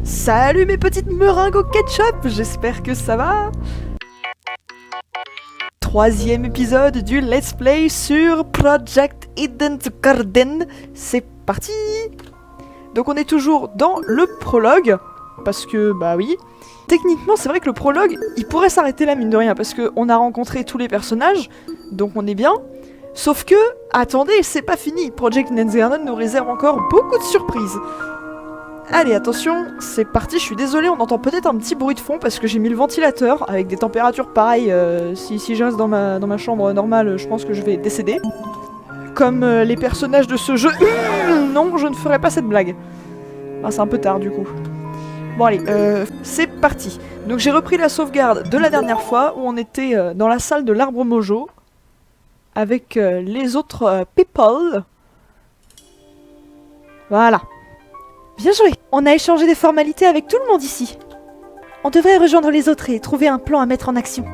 Salut mes petites meringues au ketchup, j'espère que ça va. Troisième épisode du Let's Play sur Project Eden Garden. C'est parti. Donc on est toujours dans le prologue, parce que bah oui. Techniquement c'est vrai que le prologue, il pourrait s'arrêter là mine de rien, parce qu'on a rencontré tous les personnages, donc on est bien. Sauf que, attendez, c'est pas fini, Project Eden Garden nous réserve encore beaucoup de surprises. Allez, attention, c'est parti, je suis désolée, on entend peut-être un petit bruit de fond parce que j'ai mis le ventilateur avec des températures pareilles. Si je reste dans ma chambre normale, je pense que je vais décéder. Comme les personnages de ce jeu. Non, je ne ferai pas cette blague. Ah, c'est un peu tard du coup. Bon allez, c'est parti. Donc j'ai repris la sauvegarde de la dernière fois où on était dans la salle de l'arbre mojo avec les autres people. Voilà. Bien joué. On a échangé des formalités avec tout le monde ici. On devrait rejoindre les autres et trouver un plan à mettre en action.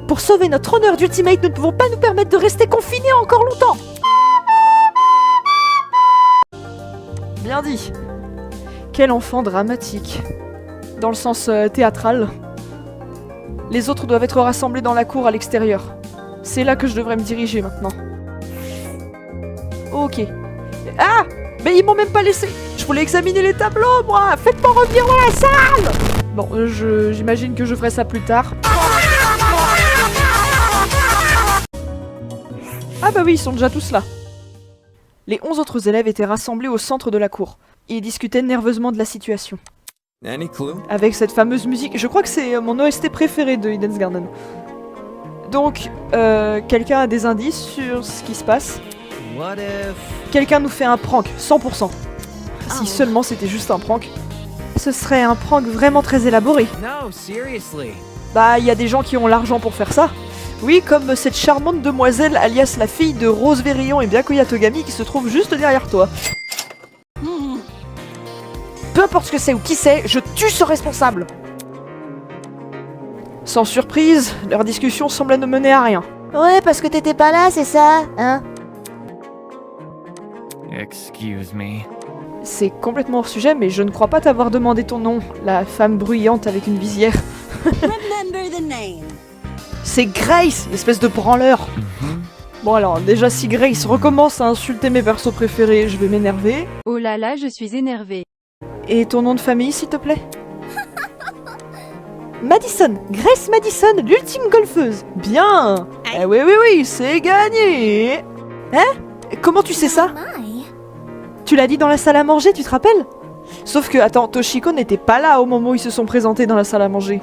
Pour sauver notre honneur d'Ultimate, nous ne pouvons pas nous permettre de rester confinés encore longtemps. Bien dit. Quel enfant dramatique. Dans le sens théâtral. Les autres doivent être rassemblés dans la cour à l'extérieur. C'est là que je devrais me diriger maintenant. Ok. Ah! Mais ils m'ont même pas laissé! Je voulais examiner les tableaux, moi! Faites-moi revenir dans la salle! Bon, j'imagine que je ferai ça plus tard. Ah bah oui, ils sont déjà tous là. Les 11 autres élèves étaient rassemblés au centre de la cour. Ils discutaient nerveusement de la situation. Avec cette fameuse musique, je crois que c'est mon OST préféré de Eden's Garden. Donc, quelqu'un a des indices sur ce qui se passe? Quelqu'un nous fait un prank, 100%. Si seulement c'était juste un prank. Ce serait un prank vraiment très élaboré. Bah, il y a des gens qui ont l'argent pour faire ça. Oui, comme cette charmante demoiselle, alias la fille de Rose Verillon et Byakuya Togami qui se trouve juste derrière toi. Peu importe ce que c'est ou qui c'est, je tue ce responsable. Sans surprise, leur discussion semblait ne mener à rien. Ouais, parce que t'étais pas là, c'est ça, hein? Excuse me. C'est complètement hors sujet, mais je ne crois pas t'avoir demandé ton nom, la femme bruyante avec une visière. C'est Grace, l'espèce de branleur. Bon alors, déjà si Grace recommence à insulter mes persos préférés, je vais m'énerver. Oh là là, je suis énervée. Et ton nom de famille, s'il te plaît? Madison, Grace Madison, l'ultime golfeuse. Bien. Eh oui, c'est gagné. Hein? Comment tu sais ça? Tu l'as dit dans la salle à manger, tu te rappelles? Sauf que, attends, Toshiko n'était pas là au moment où ils se sont présentés dans la salle à manger.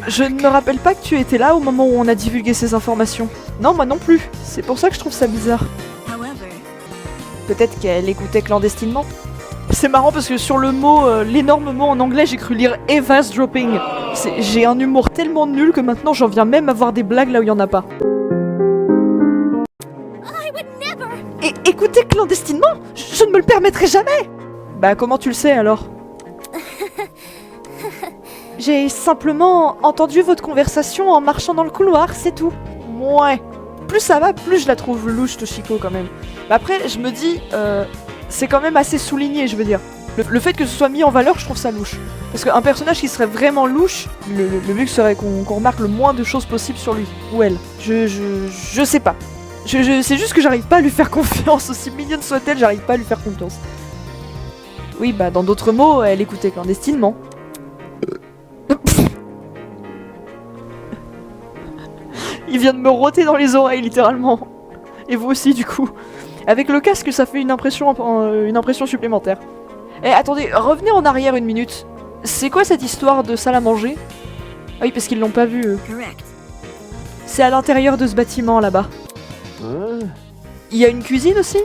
Je ne me rappelle pas que tu étais là au moment où on a divulgué ces informations. Non, moi non plus. C'est pour ça que je trouve ça bizarre. Peut-être qu'elle écoutait clandestinement. C'est marrant parce que sur le mot, l'énorme mot en anglais, j'ai cru lire eavesdropping. J'ai un humour tellement nul que maintenant j'en viens même à voir des blagues là où il y en a pas. Et écoutez clandestinement, je ne me le permettrai jamais. Bah comment tu le sais alors? J'ai simplement entendu votre conversation en marchant dans le couloir, c'est tout. Ouais. Plus ça va, plus je la trouve louche Toshiko quand même. Bah après, je me dis, c'est quand même assez souligné, je veux dire. Le fait que ce soit mis en valeur, je trouve ça louche. Parce qu'un personnage qui serait vraiment louche, le but serait qu'on remarque le moins de choses possibles sur lui. Ou elle. Je sais pas. C'est juste que j'arrive pas à lui faire confiance, aussi mignonne soit-elle, j'arrive pas à lui faire confiance. Oui, bah dans d'autres mots, elle écoutait clandestinement. Il vient de me rôter dans les oreilles, littéralement. Et vous aussi, du coup. Avec le casque, ça fait une impression supplémentaire. Eh, attendez, revenez en arrière une minute. C'est quoi cette histoire de salle à manger? Ah oui, parce qu'ils l'ont pas vu, eux. C'est à l'intérieur de ce bâtiment, là-bas. Il y a une cuisine aussi?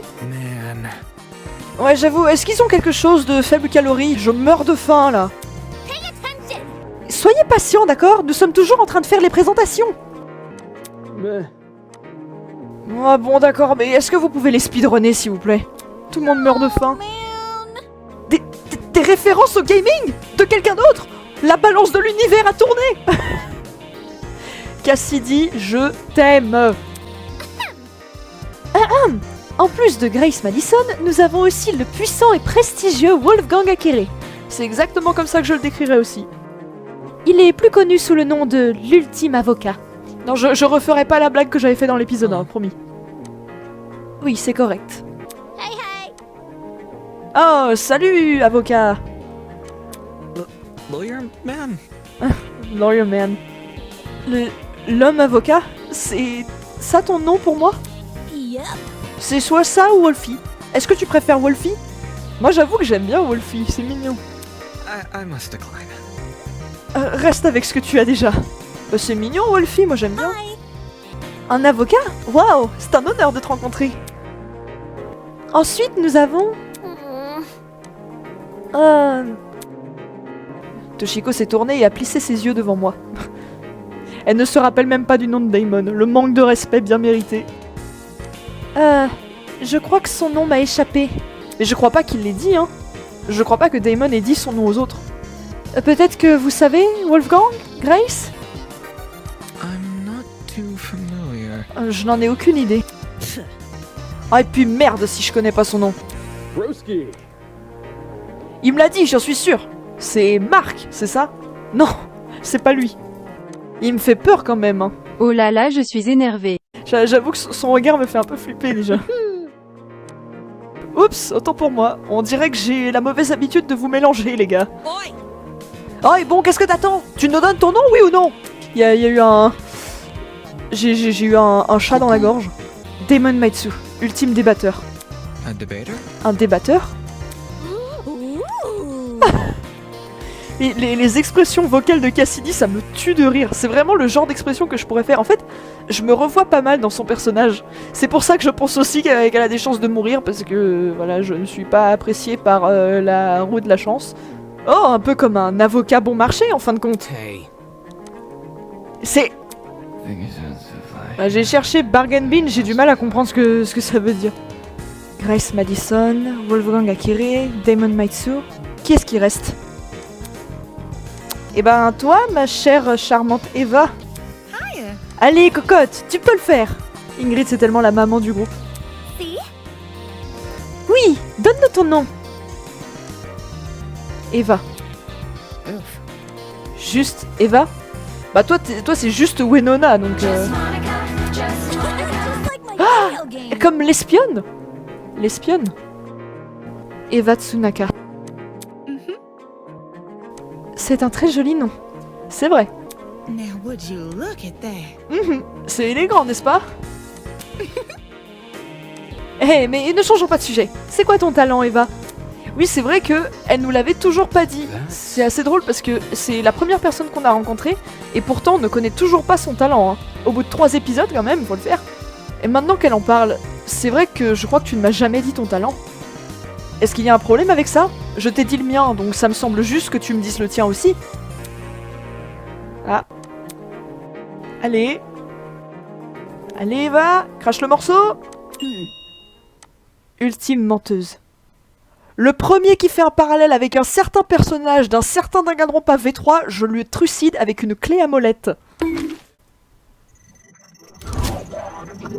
Ouais, j'avoue, est-ce qu'ils ont quelque chose de faible calorie? Je meurs de faim, là. Soyez patient, d'accord? Nous sommes toujours en train de faire les présentations. Ah bon, d'accord, mais est-ce que vous pouvez les speedrunner, s'il vous plaît? Tout le monde meurt de faim. Des références au gaming? De quelqu'un d'autre? La balance de l'univers a tourné. Cassidy, je t'aime. En plus de Grace Madison, nous avons aussi le puissant et prestigieux Wolfgang Akere. C'est exactement comme ça que je le décrirais aussi. Il est plus connu sous le nom de l'ultime avocat. Non, je referai pas la blague que j'avais fait dans l'épisode 1, promis. Oui, c'est correct. Hey, hey. Oh, salut, avocat. Lawyer man. Lawyer man. L'homme avocat, c'est ça ton nom pour moi? Yep. C'est soit ça ou Wolfie. Est-ce que tu préfères Wolfie? Moi j'avoue que j'aime bien Wolfie, c'est mignon. I must decline. Reste avec ce que tu as déjà. C'est mignon Wolfie, moi j'aime bien. Bye. Un avocat? Waouh, c'est un honneur de te rencontrer. Ensuite nous avons... Toshiko s'est tournée et a plissé ses yeux devant moi. Elle ne se rappelle même pas du nom de Damon, le manque de respect bien mérité. Je crois que son nom m'a échappé. Mais je crois pas qu'il l'ait dit, hein. Je crois pas que Damon ait dit son nom aux autres. Peut-être que vous savez, Wolfgang? Grace? I'm not too familiar. Je n'en ai aucune idée. Ah et puis merde si je connais pas son nom. Broski. Il me l'a dit, j'en suis sûr. C'est Marc, c'est ça? Non, c'est pas lui. Il me fait peur quand même, hein. Oh là là, je suis énervé. J'avoue que son regard me fait un peu flipper déjà. Oups, autant pour moi. On dirait que j'ai la mauvaise habitude de vous mélanger, les gars. Oh, et bon, qu'est-ce que t'attends? Tu nous donnes ton nom, oui ou non? Il y a eu un... J'ai eu un chat dans la gorge. Damon Maitsu, ultime débatteur. A debater? Un débatteur? Les expressions vocales de Cassidy, ça me tue de rire. C'est vraiment le genre d'expression que je pourrais faire. En fait, je me revois pas mal dans son personnage. C'est pour ça que je pense aussi qu'elle a des chances de mourir, parce que voilà, je ne suis pas appréciée par la roue de la chance. Oh, un peu comme un avocat bon marché, en fin de compte. Hey. C'est... J'ai cherché bargain bin, j'ai du mal à comprendre ce que ça veut dire. Grace Madison, Wolfgang Akere, Damon Maitsu... Qui est-ce qui reste? Eh ben toi, ma chère charmante Eva. Allez, cocotte, tu peux le faire. Ingrid, c'est tellement la maman du groupe. Si? Oui, donne-nous ton nom. Eva. Ouf. Juste Eva? Bah toi c'est juste Winona, donc... Just like my video game. Comme l'espionne. L'espionne. Eva Tsunaka. C'est un très joli nom. C'est vrai. Now would you look at that? C'est élégant, n'est-ce pas? Eh, mais ne changeons pas de sujet. C'est quoi ton talent, Eva? Oui, c'est vrai que elle nous l'avait toujours pas dit. C'est assez drôle parce que c'est la première personne qu'on a rencontrée et pourtant on ne connaît toujours pas son talent. Hein. Au bout de 3 épisodes, quand même, faut le faire. Et maintenant qu'elle en parle, c'est vrai que je crois que tu ne m'as jamais dit ton talent. Est-ce qu'il y a un problème avec ça? Je t'ai dit le mien, donc ça me semble juste que tu me dises le tien aussi. Ah. Allez. Allez, Eva, crache le morceau. Ultime menteuse. Le premier qui fait un parallèle avec un certain personnage d'un certain Danganronpa V3, je lui trucide avec une clé à molette.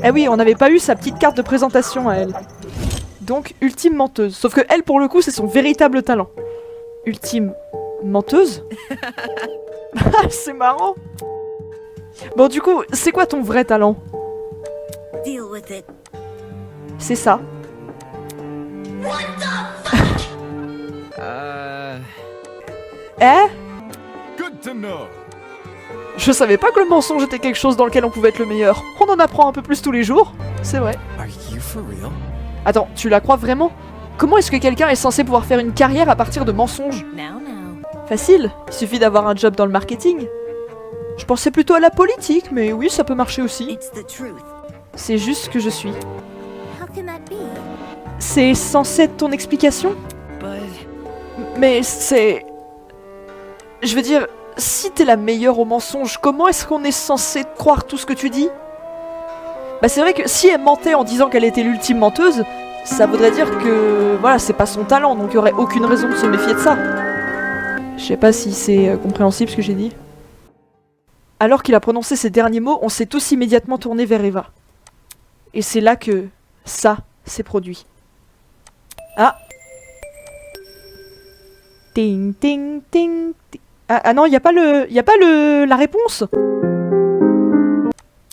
Eh oui, on n'avait pas eu sa petite carte de présentation à elle. Donc, ultime menteuse. Sauf que elle, pour le coup, c'est son véritable talent. Ultime menteuse? C'est marrant. Bon, du coup, c'est quoi ton vrai talent? Deal with it. C'est ça. Eh? Good to know. Je savais pas que le mensonge était quelque chose dans lequel on pouvait être le meilleur. On en apprend un peu plus tous les jours. C'est vrai. Are you for real? Attends, tu la crois vraiment? Comment est-ce que quelqu'un est censé pouvoir faire une carrière à partir de mensonges? Now, now. Facile, il suffit d'avoir un job dans le marketing. Je pensais plutôt à la politique, mais oui, ça peut marcher aussi. It's the truth. C'est juste ce que je suis. How can that be? C'est censé être ton explication? But Mais c'est... Je veux dire, si t'es la meilleure au mensonge, comment est-ce qu'on est censé croire tout ce que tu dis? Bah c'est vrai que si elle mentait en disant qu'elle était l'ultime menteuse, ça voudrait dire que... Voilà, c'est pas son talent, donc il y aurait aucune raison de se méfier de ça. Je sais pas si c'est compréhensible ce que j'ai dit. Alors qu'il a prononcé ces derniers mots, on s'est tous immédiatement tourné vers Eva. Et c'est là que... ça ces produits. Ah. Ting, ting, ting, ting. Ah non, il n'y a pas la réponse.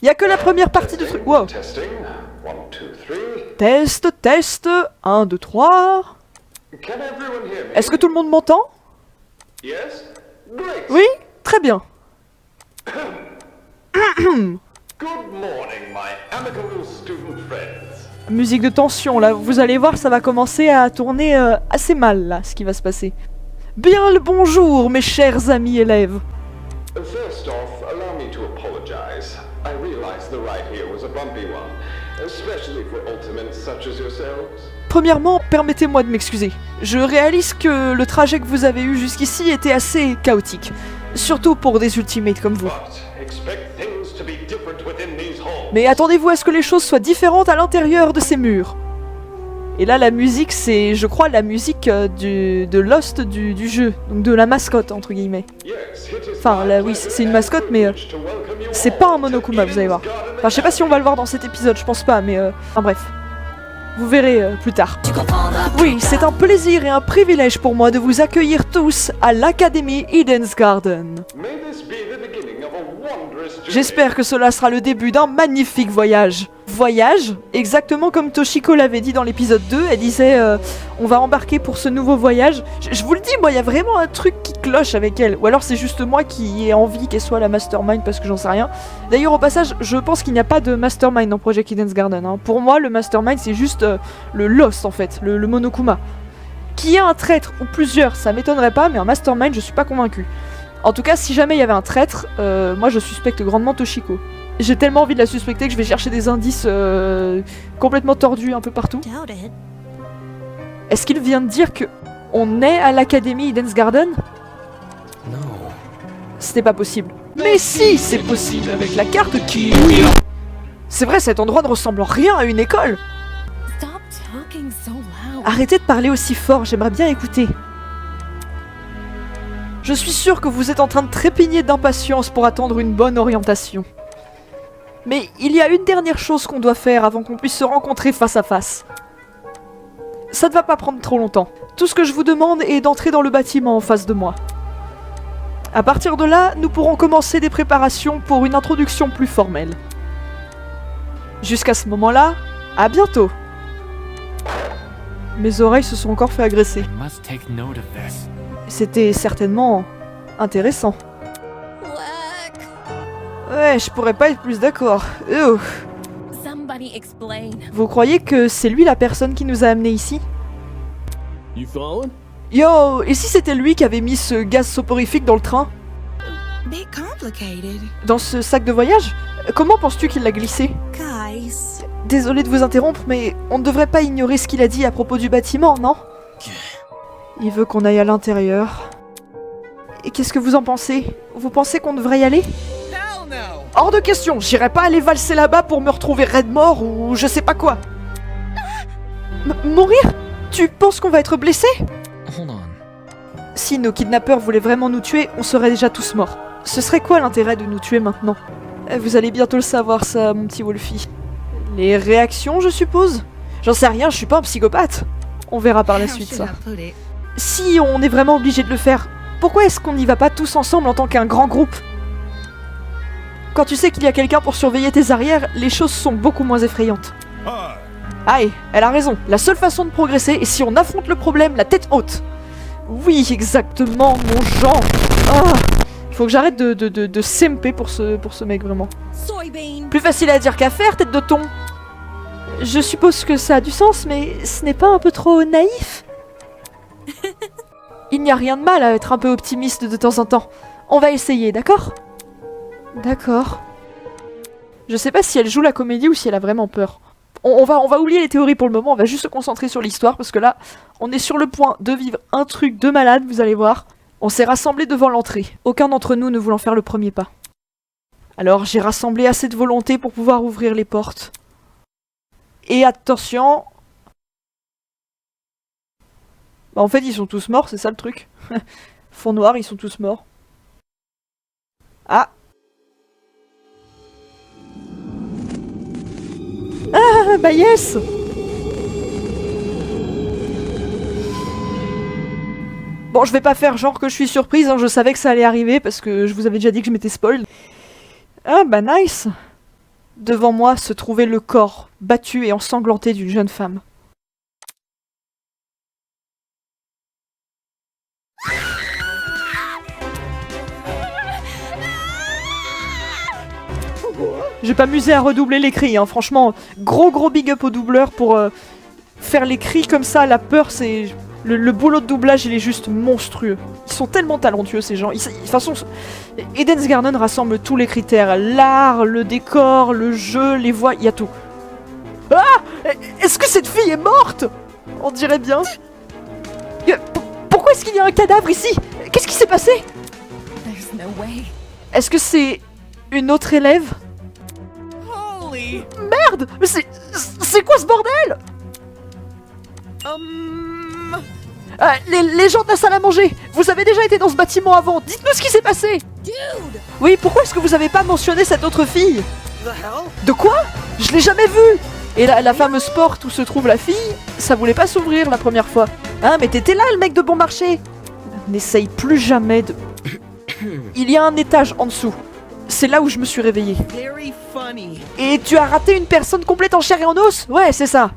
Il n'y a que la première partie du truc. Wow. Testing. 1, 2, 3. Test, test. 1, 2, 3. Can everyone hear me? Est-ce que tout le monde m'entend? Yes? Great. Oui? Très bien. Good morning, my amicable student friends. Musique de tension, là. Vous allez voir, ça va commencer à tourner assez mal, là, ce qui va se passer. Bien le bonjour, mes chers amis élèves. First off, allow me to apologize. I realize the ride here was a bumpy one, especially for ultimates such as yourselves. Premièrement, permettez-moi de m'excuser. Je réalise que le trajet que vous avez eu jusqu'ici était assez chaotique. Surtout pour des ultimates comme vous. But expect things to be different within these halls. Mais attendez-vous à ce que les choses soient différentes à l'intérieur de ces murs. Et là, la musique, c'est, je crois, la musique de Lost du jeu. Donc de la mascotte, entre guillemets. Yes, it is Enfin, my là, oui, pleasure c'est une and mascotte, mais privilege to welcome you c'est all pas un to Monokuma, vous allez voir. Eden's Garden Enfin, je sais pas si on va le voir dans cet épisode, je pense pas, mais enfin bref. Vous verrez plus tard. Oui, c'est un plaisir et un privilège pour moi de vous accueillir tous à l'Académie Eden's Garden. May this be the beginning of a wondrous journey. J'espère que cela sera le début d'un magnifique voyage. Voyage, exactement comme Toshiko l'avait dit dans l'épisode 2, elle disait on va embarquer pour ce nouveau voyage. Je vous le dis, moi il y a vraiment un truc qui cloche avec elle. Ou alors c'est juste moi qui ai envie qu'elle soit la mastermind parce que j'en sais rien. D'ailleurs au passage, je pense qu'il n'y a pas de mastermind dans Project Eden's Garden. Hein. Pour moi le mastermind c'est juste le Lost en fait, le Monokuma. Qu'il y ait un traître ou plusieurs, ça m'étonnerait pas, mais un mastermind je suis pas convaincu. En tout cas, si jamais il y avait un traître, moi je suspecte grandement Toshiko. J'ai tellement envie de la suspecter que je vais chercher des indices complètement tordus un peu partout. Doubt it. Est-ce qu'il vient de dire que on est à l'Académie Eden's Garden? No. C'était pas possible. Mais si, c'est possible avec la carte qui... C'est vrai, cet endroit ne ressemble en rien à une école. Stop talking so loud. Arrêtez de parler aussi fort, j'aimerais bien écouter. Je suis sûr que vous êtes en train de trépigner d'impatience pour attendre une bonne orientation. Mais il y a une dernière chose qu'on doit faire avant qu'on puisse se rencontrer face à face. Ça ne va pas prendre trop longtemps. Tout ce que je vous demande est d'entrer dans le bâtiment en face de moi. À partir de là, nous pourrons commencer des préparations pour une introduction plus formelle. Jusqu'à ce moment-là, à bientôt. Mes oreilles se sont encore fait agresser. I must take note of this. C'était certainement intéressant. Whack. Ouais, je pourrais pas être plus d'accord. Ouh. Somebody explain. Vous croyez que c'est lui la personne qui nous a amenés ici? You following? Yo, et si c'était lui qui avait mis ce gaz soporifique dans le train? Bit complicated. Dans ce sac de voyage? Comment penses-tu qu'il l'a glissé? Guys. Désolé de vous interrompre, mais on ne devrait pas ignorer ce qu'il a dit à propos du bâtiment, non? Il veut qu'on aille à l'intérieur. Et qu'est-ce que vous en pensez? Vous pensez qu'on devrait y aller? Hell no! Hors de question, j'irai pas aller valser là-bas pour me retrouver raide mort ou je sais pas quoi. Mourir? Tu penses qu'on va être blessé? Hold on. Si nos kidnappeurs voulaient vraiment nous tuer, on serait déjà tous morts. Ce serait quoi l'intérêt de nous tuer maintenant? Vous allez bientôt le savoir ça, mon petit Wolfie. Les réactions, je suppose? J'en sais rien, je suis pas un psychopathe. On verra par la How suite should ça. I put it? Si on est vraiment obligé de le faire, pourquoi est-ce qu'on n'y va pas tous ensemble en tant qu'un grand groupe? Quand tu sais qu'il y a quelqu'un pour surveiller tes arrières, les choses sont beaucoup moins effrayantes. Aïe, elle a raison. La seule façon de progresser est si on affronte le problème la tête haute. Oui, exactement, mon genre. Ah, faut que j'arrête de simper pour ce mec, vraiment. Soybean. Plus facile à dire qu'à faire, tête de thon. Je suppose que ça a du sens, mais ce n'est pas un peu trop naïf? Il n'y a rien de mal à être un peu optimiste de temps en temps. On va essayer, d'accord? D'accord. Je sais pas si elle joue la comédie ou si elle a vraiment peur. On va oublier les théories pour le moment, on va juste se concentrer sur l'histoire parce que là, on est sur le point de vivre un truc de malade, vous allez voir. On s'est rassemblés devant l'entrée, aucun d'entre nous ne voulant faire le premier pas. Alors j'ai rassemblé assez de volonté pour pouvoir ouvrir les portes. Et attention... Bah en fait ils sont tous morts, c'est ça le truc. Fond noir, ils sont tous morts. Ah! Ah bah yes! Bon, je vais pas faire genre que je suis surprise, hein, je savais que ça allait arriver parce que je vous avais déjà dit que je m'étais spoil. Ah bah nice. Devant moi se trouvait le corps battu et ensanglanté d'une jeune femme. Je vais pas m'amuser à redoubler les cris, hein. Franchement, gros big up au doubleur pour faire les cris comme ça, la peur, c'est... Le boulot de doublage, il est juste monstrueux. Ils sont tellement talentueux, ces gens. De toute façon, Eden's Garden rassemble tous les critères. L'art, le décor, le jeu, les voix, il y a tout. Ah! Est-ce que cette fille est morte? On dirait bien. Pourquoi est-ce qu'il y a un cadavre ici? Qu'est-ce qui s'est passé? There's no way. Est-ce que c'est une autre élève? Holy. Merde! Mais c'est quoi ce bordel? Les gens de la salle à manger, vous avez déjà été dans ce bâtiment avant, dites-nous ce qui s'est passé! Dude! Oui, pourquoi est-ce que vous avez pas mentionné cette autre fille? The hell? De quoi? Je l'ai jamais vue! Et la fameuse porte où se trouve la fille, ça voulait pas s'ouvrir la première fois. Hein, mais t'étais là, le mec de bon marché! N'essaye plus jamais de... Il y a un étage en dessous. C'est là où je me suis réveillée. Very funny. Et tu as raté une personne complète en chair et en os? Ouais, c'est ça.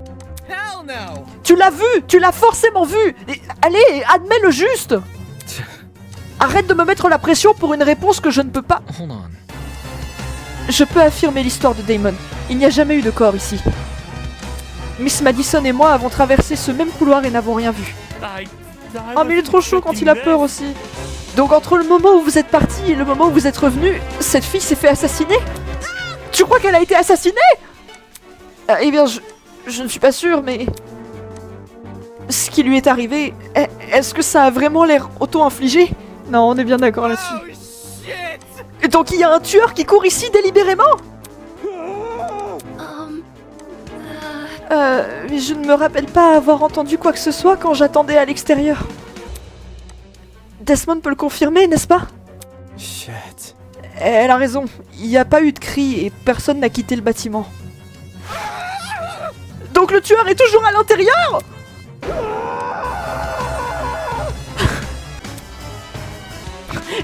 Hell no. Tu l'as vu! Tu l'as forcément vu! Et, allez, admets-le juste! Arrête de me mettre la pression pour une réponse que je ne peux pas... Hold on. Je peux affirmer l'histoire de Damon. Il n'y a jamais eu de corps ici. Miss Madison et moi avons traversé ce même couloir et n'avons rien vu. Oh mais il est trop chaud quand il a peur aussi. Donc entre le moment où vous êtes parti et le moment où vous êtes revenu, cette fille s'est fait assassiner? Tu crois qu'elle a été assassinée? Eh bien, je ne suis pas sûre, mais... Ce qui lui est arrivé, est-ce que ça a vraiment l'air auto-infligé? Non, on est bien d'accord là-dessus. Oh shit. Et donc il y a un tueur qui court ici délibérément? Mais je ne me rappelle pas avoir entendu quoi que ce soit quand j'attendais à l'extérieur. Desmond peut le confirmer, n'est-ce pas? Shit. Elle a raison, il n'y a pas eu de cri et personne n'a quitté le bâtiment. Donc le tueur est toujours à l'intérieur?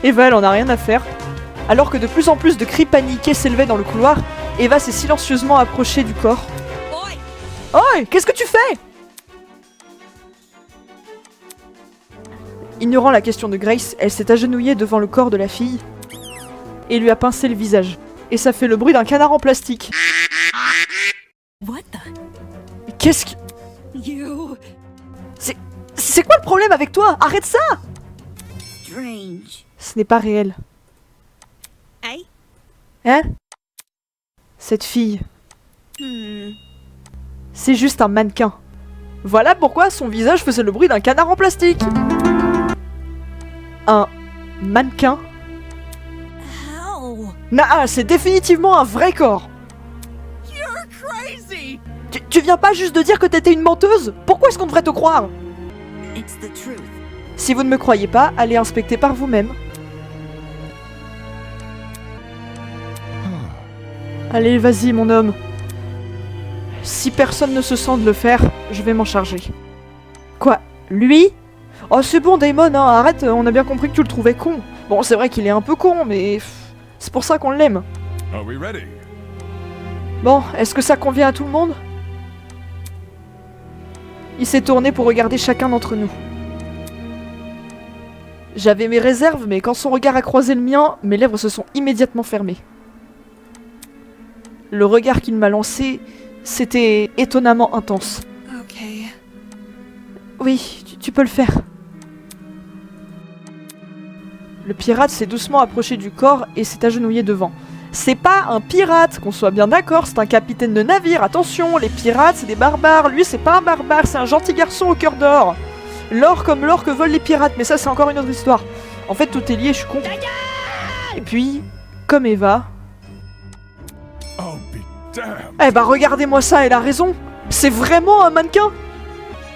Eva, elle en a rien à faire. Alors que de plus en plus de cris paniqués s'élevaient dans le couloir, Eva s'est silencieusement approchée du corps. Oi! Oi, qu'est-ce que tu fais? Ignorant la question de Grace, elle s'est agenouillée devant le corps de la fille et lui a pincé le visage. Et ça fait le bruit d'un canard en plastique. What the? Qu'est-ce que... You... C'est quoi le problème avec toi? Arrête ça! Strange. Ce n'est pas réel. Hey? Hein? Cette fille, c'est juste un mannequin. Voilà pourquoi son visage faisait le bruit d'un canard en plastique. Un mannequin? How? Nah, c'est définitivement un vrai corps. You're crazy. Tu viens pas juste de dire que t'étais une menteuse? Pourquoi est-ce qu'on devrait te croire? It's the truth. Si vous ne me croyez pas, allez inspecter par vous-même. Allez, vas-y mon homme. Si personne ne se sent de le faire, je vais m'en charger. Quoi? Lui? Oh c'est bon Damon, hein, arrête, on a bien compris que tu le trouvais con. Bon, c'est vrai qu'il est un peu con, mais... c'est pour ça qu'on l'aime. Are we ready? Bon, est-ce que ça convient à tout le monde? Il s'est tourné pour regarder chacun d'entre nous. J'avais mes réserves, mais quand son regard a croisé le mien, mes lèvres se sont immédiatement fermées. Le regard qu'il m'a lancé, c'était étonnamment intense. Okay. Oui, tu peux le faire. Le pirate s'est doucement approché du corps et s'est agenouillé devant. C'est pas un pirate, qu'on soit bien d'accord, c'est un capitaine de navire, attention, les pirates c'est des barbares, lui c'est pas un barbare, c'est un gentil garçon au cœur d'or. L'or comme l'or que volent les pirates, mais ça c'est encore une autre histoire. En fait tout est lié, je suis con. Et puis, comme Eva... Oh, be damned. Eh bah regardez-moi ça, elle a raison. C'est vraiment un mannequin.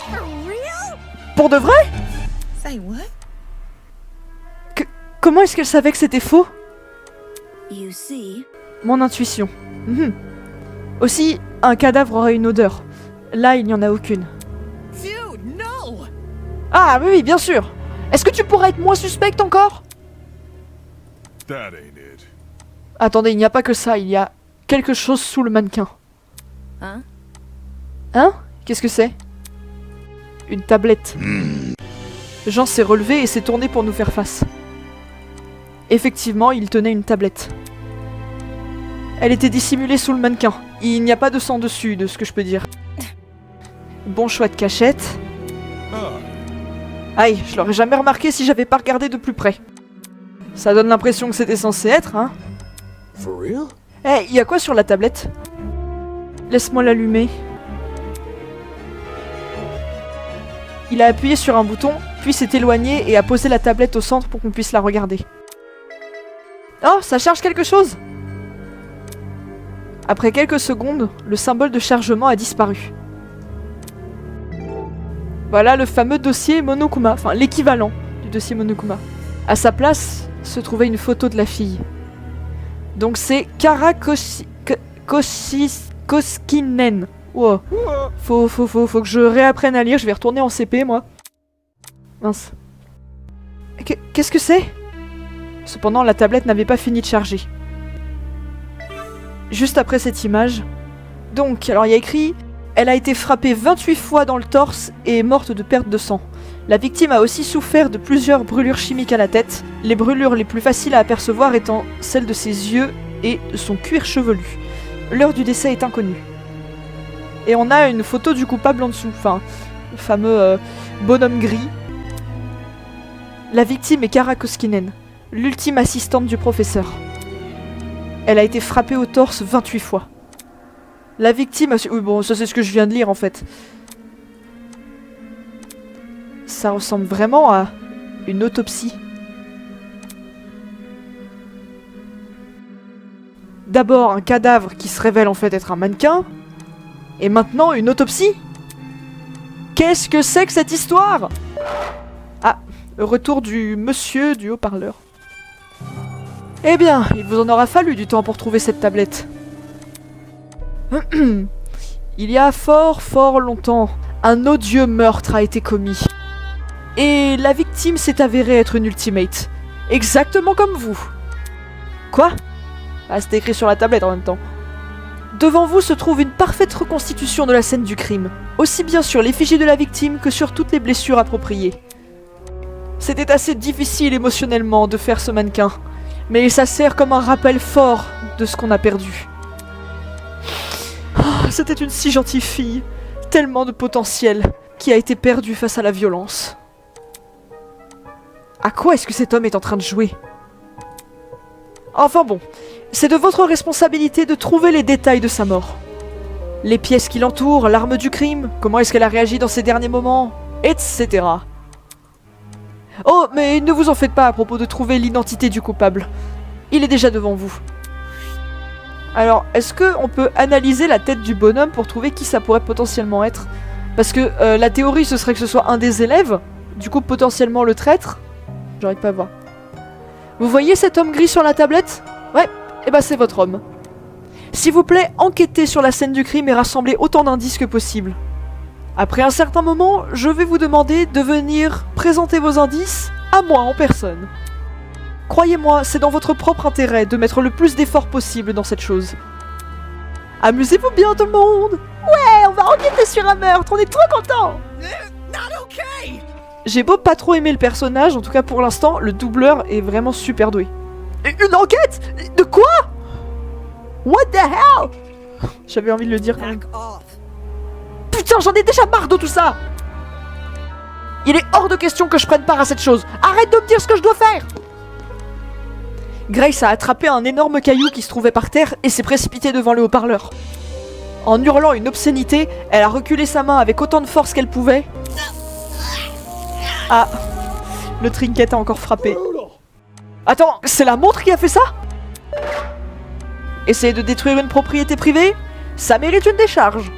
For real? Pour de vrai? Say what? Comment est-ce qu'elle savait que c'était faux? You see? Mon intuition. Mhm. Aussi, un cadavre aurait une odeur. Là, il n'y en a aucune. Dude, no. Ah oui, bien sûr. Est-ce que tu pourrais être moins suspecte encore? That ain't it. Attendez, il n'y a pas que ça, il y a quelque chose sous le mannequin. Hein? Hein? Qu'est-ce que c'est? Une tablette. Jean s'est relevé et s'est tourné pour nous faire face. Effectivement, il tenait une tablette. Elle était dissimulée sous le mannequin. Il n'y a pas de sang dessus, de ce que je peux dire. Bon choix de cachette. Ah, Aïe, je l'aurais jamais remarqué si j'avais pas regardé de plus près. Ça donne l'impression que c'était censé être, hein? For real? Eh, y a quoi sur la tablette? Laisse-moi l'allumer. Il a appuyé sur un bouton, puis s'est éloigné et a posé la tablette au centre pour qu'on puisse la regarder. Oh, ça charge quelque chose! Après quelques secondes, le symbole de chargement a disparu. Voilà le fameux dossier Monokuma, enfin l'équivalent du dossier Monokuma. À sa place se trouvait une photo de la fille. Donc c'est Kara Koskinen. Wow. Faut que je réapprenne à lire, je vais retourner en CP moi. Mince. Qu'est-ce que c'est? Cependant, la tablette n'avait pas fini de charger. Juste après cette image. Donc, alors il y a écrit: elle a été frappée 28 fois dans le torse et est morte de perte de sang. La victime a aussi souffert de plusieurs brûlures chimiques à la tête, les brûlures les plus faciles à apercevoir étant celles de ses yeux et de son cuir chevelu. L'heure du décès est inconnue. Et on a une photo du coupable en dessous, enfin, le fameux bonhomme gris. La victime est Kara Koskinen, l'ultime assistante du professeur. Elle a été frappée au torse 28 fois. La victime a... Oui, bon, ça c'est ce que je viens de lire en fait. Ça ressemble vraiment à une autopsie. D'abord un cadavre qui se révèle en fait être un mannequin, et maintenant une autopsie? Qu'est-ce que c'est que cette histoire? Ah, le retour du monsieur du haut-parleur. Eh bien, il vous en aura fallu du temps pour trouver cette tablette. Il y a fort longtemps, un odieux meurtre a été commis. Et la victime s'est avérée être une ultimate. Exactement comme vous. Quoi? Ah, c'était écrit sur la tablette en même temps. Devant vous se trouve une parfaite reconstitution de la scène du crime, aussi bien sur l'effigie de la victime que sur toutes les blessures appropriées. C'était assez difficile émotionnellement de faire ce mannequin, mais ça sert comme un rappel fort de ce qu'on a perdu. Oh, c'était une si gentille fille, tellement de potentiel, qui a été perdue face à la violence. À quoi est-ce que cet homme est en train de jouer? Enfin bon, c'est de votre responsabilité de trouver les détails de sa mort. Les pièces qui l'entourent, l'arme du crime, comment est-ce qu'elle a réagi dans ces derniers moments, etc. Oh, mais ne vous en faites pas à propos de trouver l'identité du coupable. Il est déjà devant vous. Alors, est-ce qu'on peut analyser la tête du bonhomme pour trouver qui ça pourrait potentiellement être? Parce que la théorie, ce serait que ce soit un des élèves, du coup potentiellement le traître. J'arrive pas à voir. Vous voyez cet homme gris sur la tablette? Ouais, et bah c'est votre homme. S'il vous plaît, enquêtez sur la scène du crime et rassemblez autant d'indices que possible. Après un certain moment, je vais vous demander de venir présenter vos indices à moi en personne. Croyez-moi, c'est dans votre propre intérêt de mettre le plus d'efforts possible dans cette chose. Amusez-vous bien tout le monde! Ouais, on va enquêter sur un meurtre, on est trop contents! Not okay! J'ai beau pas trop aimer le personnage, en tout cas pour l'instant, le doubleur est vraiment super doué. Une enquête? De quoi? What the hell? J'avais envie de le dire quand même. Back off. Putain, j'en ai déjà marre de tout ça! Il est hors de question que je prenne part à cette chose. Arrête de me dire ce que je dois faire! Grace a attrapé un énorme caillou qui se trouvait par terre et s'est précipitée devant le haut-parleur. En hurlant une obscénité, elle a reculé sa main avec autant de force qu'elle pouvait. Ah, le trinket a encore frappé. Attends, c'est la montre qui a fait ça? Essayer de détruire une propriété privée, ça mérite une décharge.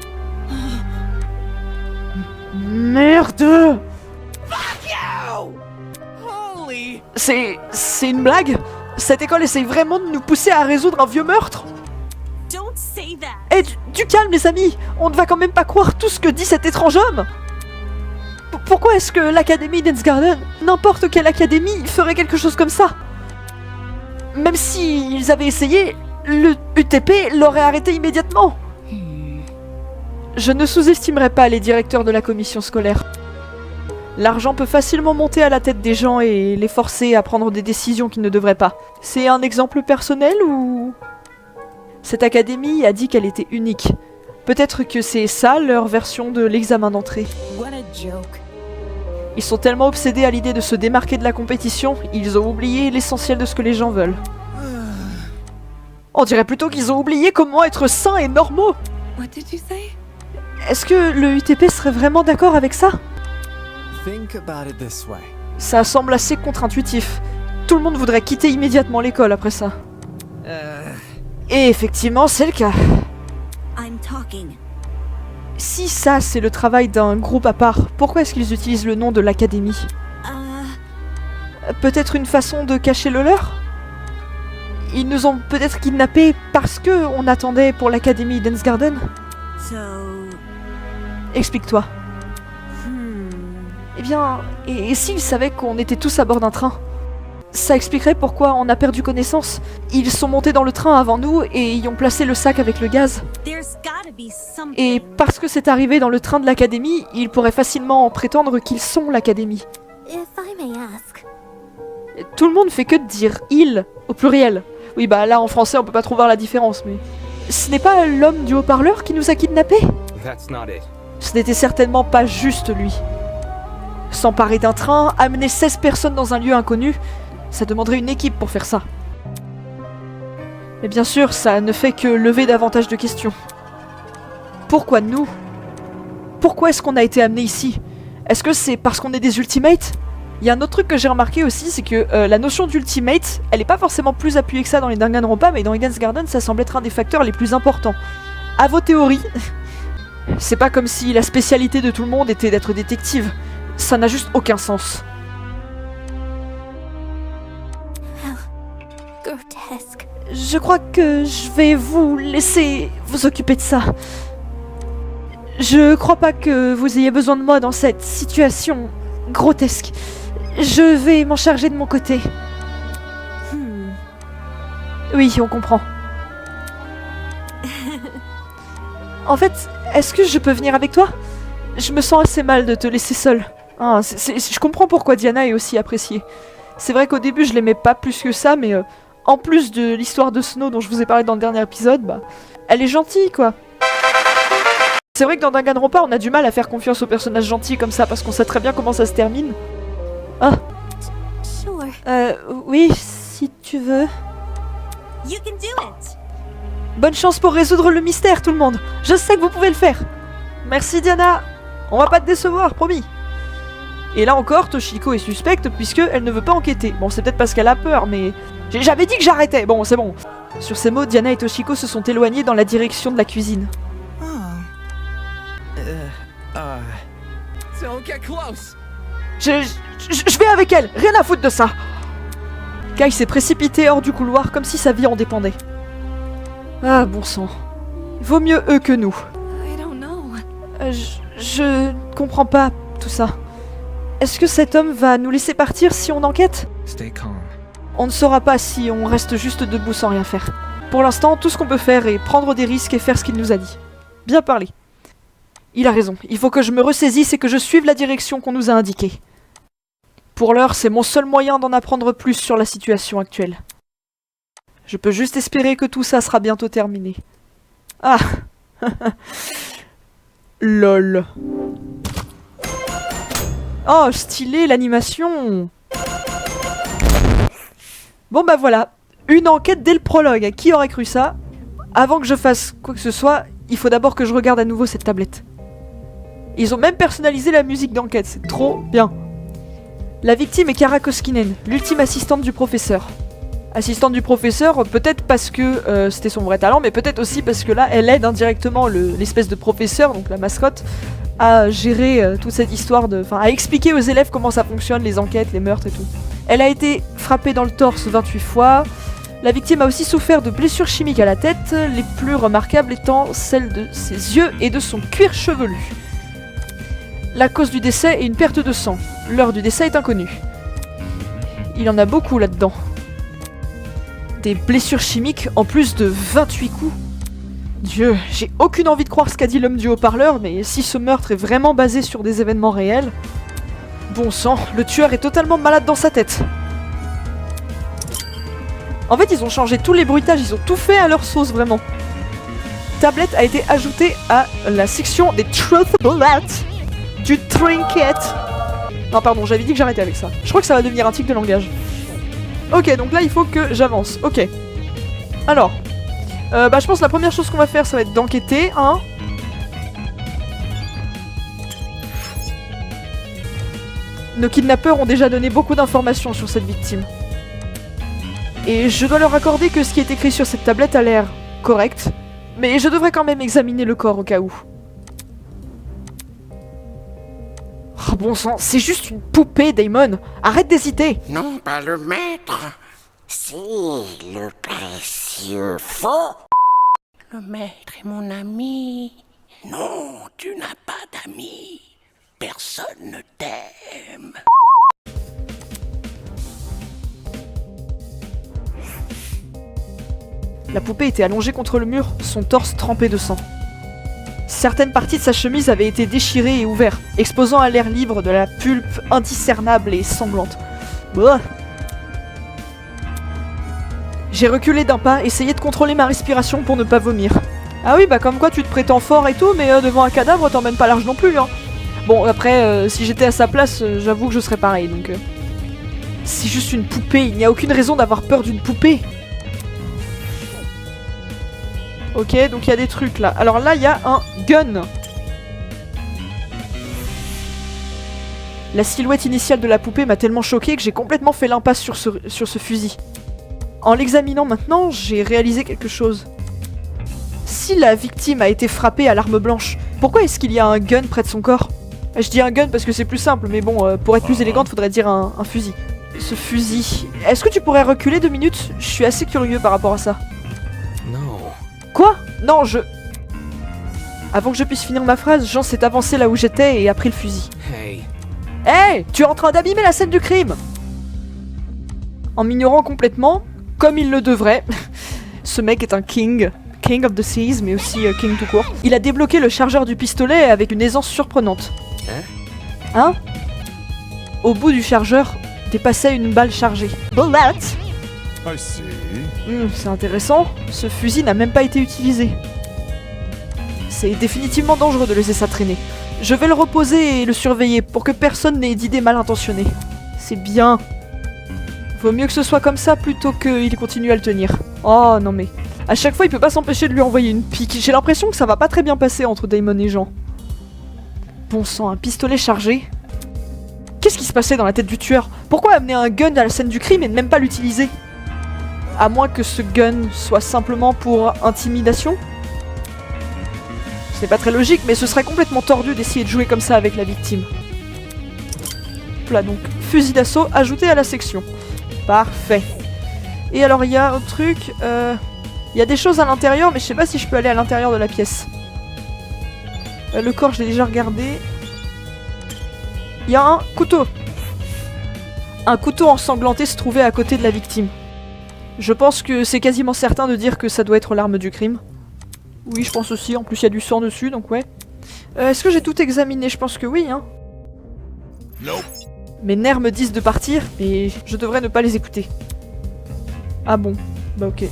Merde! Holy! C'est une blague? Cette école essaye vraiment de nous pousser à résoudre un vieux meurtre? Don't say that. Eh, du calme les amis! On ne va quand même pas croire tout ce que dit cet étrange homme! Pourquoi est-ce que l'académie d'Ensgarden, n'importe quelle académie, ferait quelque chose comme ça? Même s'ils avaient essayé, le UTP l'aurait arrêté immédiatement. Je ne sous-estimerai pas les directeurs de la commission scolaire. L'argent peut facilement monter à la tête des gens et les forcer à prendre des décisions qu'ils ne devraient pas. C'est un exemple personnel ou... Cette académie a dit qu'elle était unique. Peut-être que c'est ça leur version de l'examen d'entrée. What a joke. Ils sont tellement obsédés à l'idée de se démarquer de la compétition, ils ont oublié l'essentiel de ce que les gens veulent. On dirait plutôt qu'ils ont oublié comment être sains et normaux. What did you say? Est-ce que le UTP serait vraiment d'accord avec ça? Think about it this way. Ça semble assez contre-intuitif. Tout le monde voudrait quitter immédiatement l'école après ça. Et effectivement, c'est le cas. I'm talking. Si ça, c'est le travail d'un groupe à part, pourquoi est-ce qu'ils utilisent le nom de l'académie? Peut-être une façon de cacher le leur? Ils nous ont peut-être kidnappés parce que on attendait pour l'académie d'Ensgarden? So... Explique-toi. Eh bien, et s'ils savaient qu'on était tous à bord d'un train? Ça expliquerait pourquoi on a perdu connaissance. Ils sont montés dans le train avant nous et y ont placé le sac avec le gaz. There's gotta be something... Et parce que c'est arrivé dans le train de l'académie, ils pourraient facilement prétendre qu'ils sont l'académie. If I may ask... Tout le monde fait que de dire « il » au pluriel. Oui bah là en français on peut pas trop voir la différence mais... Ce n'est pas l'homme du haut-parleur qui nous a kidnappés? That's not it. Ce n'était certainement pas juste lui. S'emparer d'un train, amener 16 personnes dans un lieu inconnu, ça demanderait une équipe pour faire ça. Mais bien sûr, ça ne fait que lever davantage de questions. Pourquoi nous? Pourquoi est-ce qu'on a été amené ici? Est-ce que c'est parce qu'on est des ultimates? Il y a un autre truc que j'ai remarqué aussi, c'est que la notion d'ultimate, elle est pas forcément plus appuyée que ça dans les Danganronpa, mais dans Eden ça semble être un des facteurs les plus importants. À vos théories, c'est pas comme si la spécialité de tout le monde était d'être détective. Ça n'a juste aucun sens. Grotesque. Je crois que je vais vous laisser vous occuper de ça. Je crois pas que vous ayez besoin de moi dans cette situation grotesque. Je vais m'en charger de mon côté. Oui, on comprend. En fait, est-ce que je peux venir avec toi? Je me sens assez mal de te laisser seule. Ah, je comprends pourquoi Diana est aussi appréciée. C'est vrai qu'au début je l'aimais pas plus que ça, mais en plus de l'histoire de Snow dont je vous ai parlé dans le dernier épisode, bah, elle est gentille quoi. C'est vrai que dans Danganronpa on a du mal à faire confiance aux personnages gentils comme ça parce qu'on sait très bien comment ça se termine. Ah. Sure. Oui, si tu veux. You can do it. Bonne chance pour résoudre le mystère tout le monde. Je sais que vous pouvez le faire. Merci Diana. On va pas te décevoir, promis. Et là encore, Toshiko est suspecte puisqu'elle ne veut pas enquêter. Bon, c'est peut-être parce qu'elle a peur, mais... J'avais dit que j'arrêtais. Bon, c'est bon. Sur ces mots, Diana et Toshiko se sont éloignés dans la direction de la cuisine. Don't get close. Je vais avec elle. Rien à foutre de ça. Kai s'est précipité hors du couloir comme si sa vie en dépendait. Ah, bon sang. Vaut mieux eux que nous. I don't know. Je comprends pas tout ça. Est-ce que cet homme va nous laisser partir si on enquête? Stay calm. On ne saura pas si on reste juste debout sans rien faire. Pour l'instant, tout ce qu'on peut faire est prendre des risques et faire ce qu'il nous a dit. Bien parlé. Il a raison, il faut que je me ressaisisse et que je suive la direction qu'on nous a indiquée. Pour l'heure, c'est mon seul moyen d'en apprendre plus sur la situation actuelle. Je peux juste espérer que tout ça sera bientôt terminé. Ah. Lol. Oh, stylé l'animation. Bon bah voilà, une enquête dès le prologue, qui aurait cru ça? Avant que je fasse quoi que ce soit, il faut d'abord que je regarde à nouveau cette tablette. Ils ont même personnalisé la musique d'enquête, c'est trop bien. La victime est Kara Koskinen, l'ultime assistante du professeur. Assistante du professeur, peut-être parce que c'était son vrai talent, mais peut-être aussi parce que là, elle aide indirectement l'espèce de professeur, donc la mascotte, à gérer toute cette histoire Enfin, à expliquer aux élèves comment ça fonctionne, les enquêtes, les meurtres et tout. Elle a été frappée dans le torse 28 fois. La victime a aussi souffert de blessures chimiques à la tête, les plus remarquables étant celles de ses yeux et de son cuir chevelu. La cause du décès est une perte de sang. L'heure du décès est inconnue. Il en a beaucoup là-dedans. Des blessures chimiques en plus de 28 coups. Dieu, j'ai aucune envie de croire ce qu'a dit l'homme du haut-parleur, mais si ce meurtre est vraiment basé sur des événements réels... Bon sang, le tueur est totalement malade dans sa tête. En fait, ils ont changé tous les bruitages, ils ont tout fait à leur sauce, vraiment. Tablette a été ajoutée à la section des Truth Bullets du Trinket. Non, pardon, j'avais dit que j'arrêtais avec ça. Je crois que ça va devenir un tic de langage. Ok, donc là, il faut que j'avance. Ok. Alors, je pense que la première chose qu'on va faire, ça va être d'enquêter, hein. Nos kidnappeurs ont déjà donné beaucoup d'informations sur cette victime. Et je dois leur accorder que ce qui est écrit sur cette tablette a l'air correct, mais je devrais quand même examiner le corps au cas où. Oh bon sang, c'est juste une poupée, Damon. Arrête d'hésiter. Non, pas le maître. C'est le précieux faux. Le maître est mon ami. Non, tu n'as pas d'amis. Personne ne t'aime. La poupée était allongée contre le mur, son torse trempé de sang. Certaines parties de sa chemise avaient été déchirées et ouvertes, exposant à l'air libre de la pulpe indiscernable et sanglante. Bah. J'ai reculé d'un pas, essayé de contrôler ma respiration pour ne pas vomir. Ah oui, bah comme quoi tu te prétends fort et tout, mais devant un cadavre t'emmènes pas large non plus, hein. Bon, après, si j'étais à sa place, j'avoue que je serais pareil, donc... C'est juste une poupée, il n'y a aucune raison d'avoir peur d'une poupée. Ok, donc il y a des trucs là. Alors là, il y a un gun. La silhouette initiale de la poupée m'a tellement choqué que j'ai complètement fait l'impasse sur ce fusil. En l'examinant maintenant, j'ai réalisé quelque chose. Si la victime a été frappée à l'arme blanche, pourquoi est-ce qu'il y a un gun près de son corps? Je dis un gun parce que c'est plus simple, mais bon, pour être plus élégante, faudrait dire un fusil. Ce fusil... Est-ce que tu pourrais reculer 2 minutes? Je suis assez curieux par rapport à ça. No. Quoi? Non, Avant que je puisse finir ma phrase, Jean s'est avancé là où j'étais et a pris le fusil. Hey. Hey! Tu es en train d'abîmer la scène du crime! En m'ignorant complètement, comme il le devrait, ce mec est un king of the seas, mais aussi king tout court. Il a débloqué le chargeur du pistolet avec une aisance surprenante. Hein? Au bout du chargeur dépassait une balle chargée. Bullet! I see. C'est intéressant, ce fusil n'a même pas été utilisé. C'est définitivement dangereux de laisser ça traîner. Je vais le reposer et le surveiller pour que personne n'ait d'idées mal intentionnées. C'est bien. Vaut mieux que ce soit comme ça plutôt qu'il continue à le tenir. Oh non mais... À chaque fois il peut pas s'empêcher de lui envoyer une pique. J'ai l'impression que ça va pas très bien passer entre Damon et Jean. Bon sang, un pistolet chargé. Qu'est-ce qui se passait dans la tête du tueur? Pourquoi amener un gun à la scène du crime et ne même pas l'utiliser? À moins que ce gun soit simplement pour intimidation? C'est pas très logique, mais ce serait complètement tordu d'essayer de jouer comme ça avec la victime. Là donc, fusil d'assaut ajouté à la section. Parfait. Et alors il y a un truc... Il y a des choses à l'intérieur, mais je sais pas si je peux aller à l'intérieur de la pièce. Le corps, je l'ai déjà regardé. Il y a un couteau. Un couteau ensanglanté se trouvait à côté de la victime. Je pense que c'est quasiment certain de dire que ça doit être l'arme du crime. Oui, je pense aussi. En plus, il y a du sang dessus, donc ouais. Est-ce que j'ai tout examiné? Je pense que oui, hein. Nope. Mes nerfs me disent de partir, mais je devrais ne pas les écouter. Ah bon? Bah ok.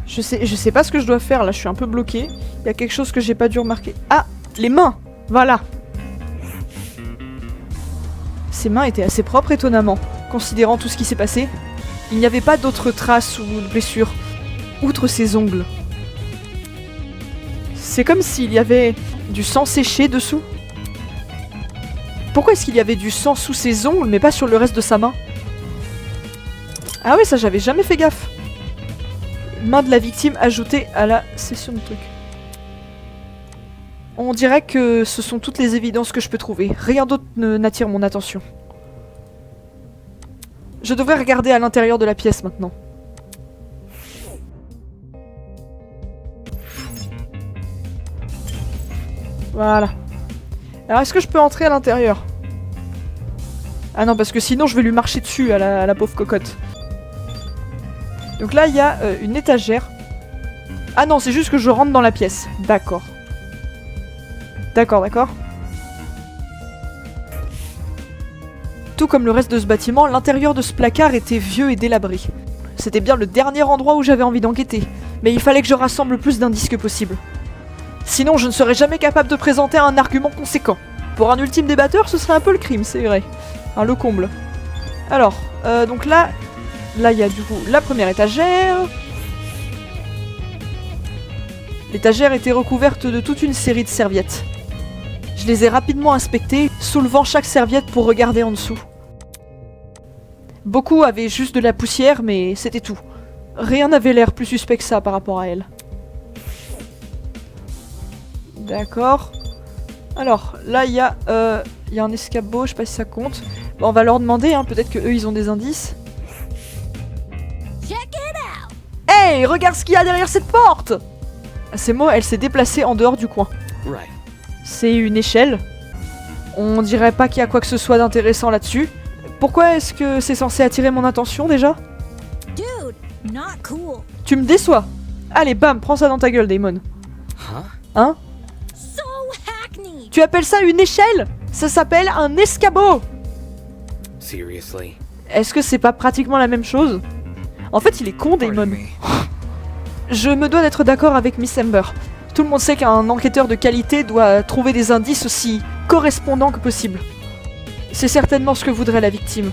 Je sais pas ce que je dois faire là, je suis un peu bloqué. Il y a quelque chose que j'ai pas dû remarquer. Ah! Les mains! Voilà! Ses mains étaient assez propres étonnamment, considérant tout ce qui s'est passé. Il n'y avait pas d'autres traces ou de blessures, outre ses ongles. C'est comme s'il y avait du sang séché dessous. Pourquoi est-ce qu'il y avait du sang sous ses ongles mais pas sur le reste de sa main? Ah oui, ça j'avais jamais fait gaffe. Main de la victime ajoutée à la session de trucs. On dirait que ce sont toutes les évidences que je peux trouver. Rien d'autre n'attire mon attention. Je devrais regarder à l'intérieur de la pièce maintenant. Voilà. Alors, est-ce que je peux entrer à l'intérieur? Ah non, parce que sinon, je vais lui marcher dessus à la pauvre cocotte. Donc là, il y a une étagère. Ah non, c'est juste que je rentre dans la pièce. D'accord. D'accord, d'accord. Tout comme le reste de ce bâtiment, l'intérieur de ce placard était vieux et délabré. C'était bien le dernier endroit où j'avais envie d'enquêter, mais il fallait que je rassemble le plus d'indices que possible. Sinon, je ne serais jamais capable de présenter un argument conséquent. Pour un ultime débatteur, ce serait un peu le crime, c'est vrai. Hein, le comble. Alors, donc là, il y a du coup la première étagère. L'étagère était recouverte de toute une série de serviettes. Je les ai rapidement inspectées, soulevant chaque serviette pour regarder en dessous. Beaucoup avaient juste de la poussière, mais c'était tout. Rien n'avait l'air plus suspect que ça par rapport à elle. D'accord. Alors, là, il y a un escabeau, je sais pas si ça compte. Bon, on va leur demander, hein, peut-être que eux ils ont des indices. Hey, regarde ce qu'il y a derrière cette porte! À ces mots, elle s'est déplacée en dehors du coin. Right. C'est une échelle. On dirait pas qu'il y a quoi que ce soit d'intéressant là-dessus. Pourquoi est-ce que c'est censé attirer mon attention déjà? Dude, not cool. Tu me déçois. Allez, bam, prends ça dans ta gueule, Damon. Huh? Hein? So hackney. Tu appelles ça une échelle? Ça s'appelle un escabeau. Seriously? Est-ce que c'est pas pratiquement la même chose? En fait, il est con, Pardon Damon. me. Je me dois d'être d'accord avec Miss Amber. Tout le monde sait qu'un enquêteur de qualité doit trouver des indices aussi correspondants que possible. C'est certainement ce que voudrait la victime.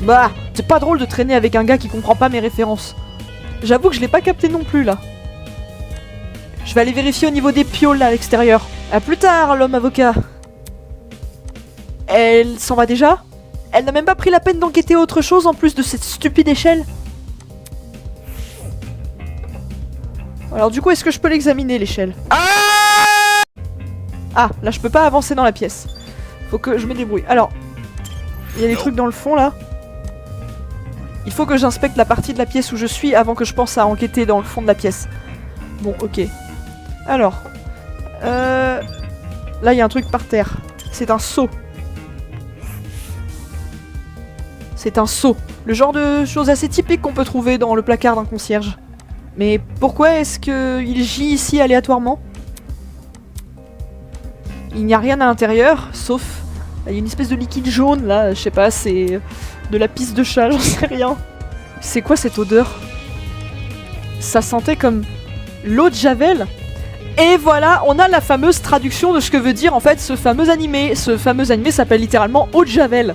Bah, c'est pas drôle de traîner avec un gars qui comprend pas mes références. J'avoue que je l'ai pas capté non plus, là. Je vais aller vérifier au niveau des pioles, là, à l'extérieur. À plus tard, l'homme avocat. Elle s'en va déjà? Elle n'a même pas pris la peine d'enquêter autre chose en plus de cette stupide échelle? Alors du coup, est-ce que je peux l'examiner, l'échelle? Ah, là je peux pas avancer dans la pièce. Faut que je me débrouille. Alors, il y a des trucs dans le fond là. Il faut que j'inspecte la partie de la pièce où je suis avant que je pense à enquêter dans le fond de la pièce. Bon, ok. Alors, là il y a un truc par terre. C'est un seau. C'est un seau. Le genre de choses assez typiques qu'on peut trouver dans le placard d'un concierge. Mais pourquoi est-ce qu'il gît ici aléatoirement? Il n'y a rien à l'intérieur, sauf... Il y a une espèce de liquide jaune là, je sais pas, c'est de la pisse de chat, j'en sais rien. C'est quoi cette odeur? Ça sentait comme l'eau de Javel. Et voilà, on a la fameuse traduction de ce que veut dire en fait ce fameux animé. Ce fameux animé s'appelle littéralement eau de Javel.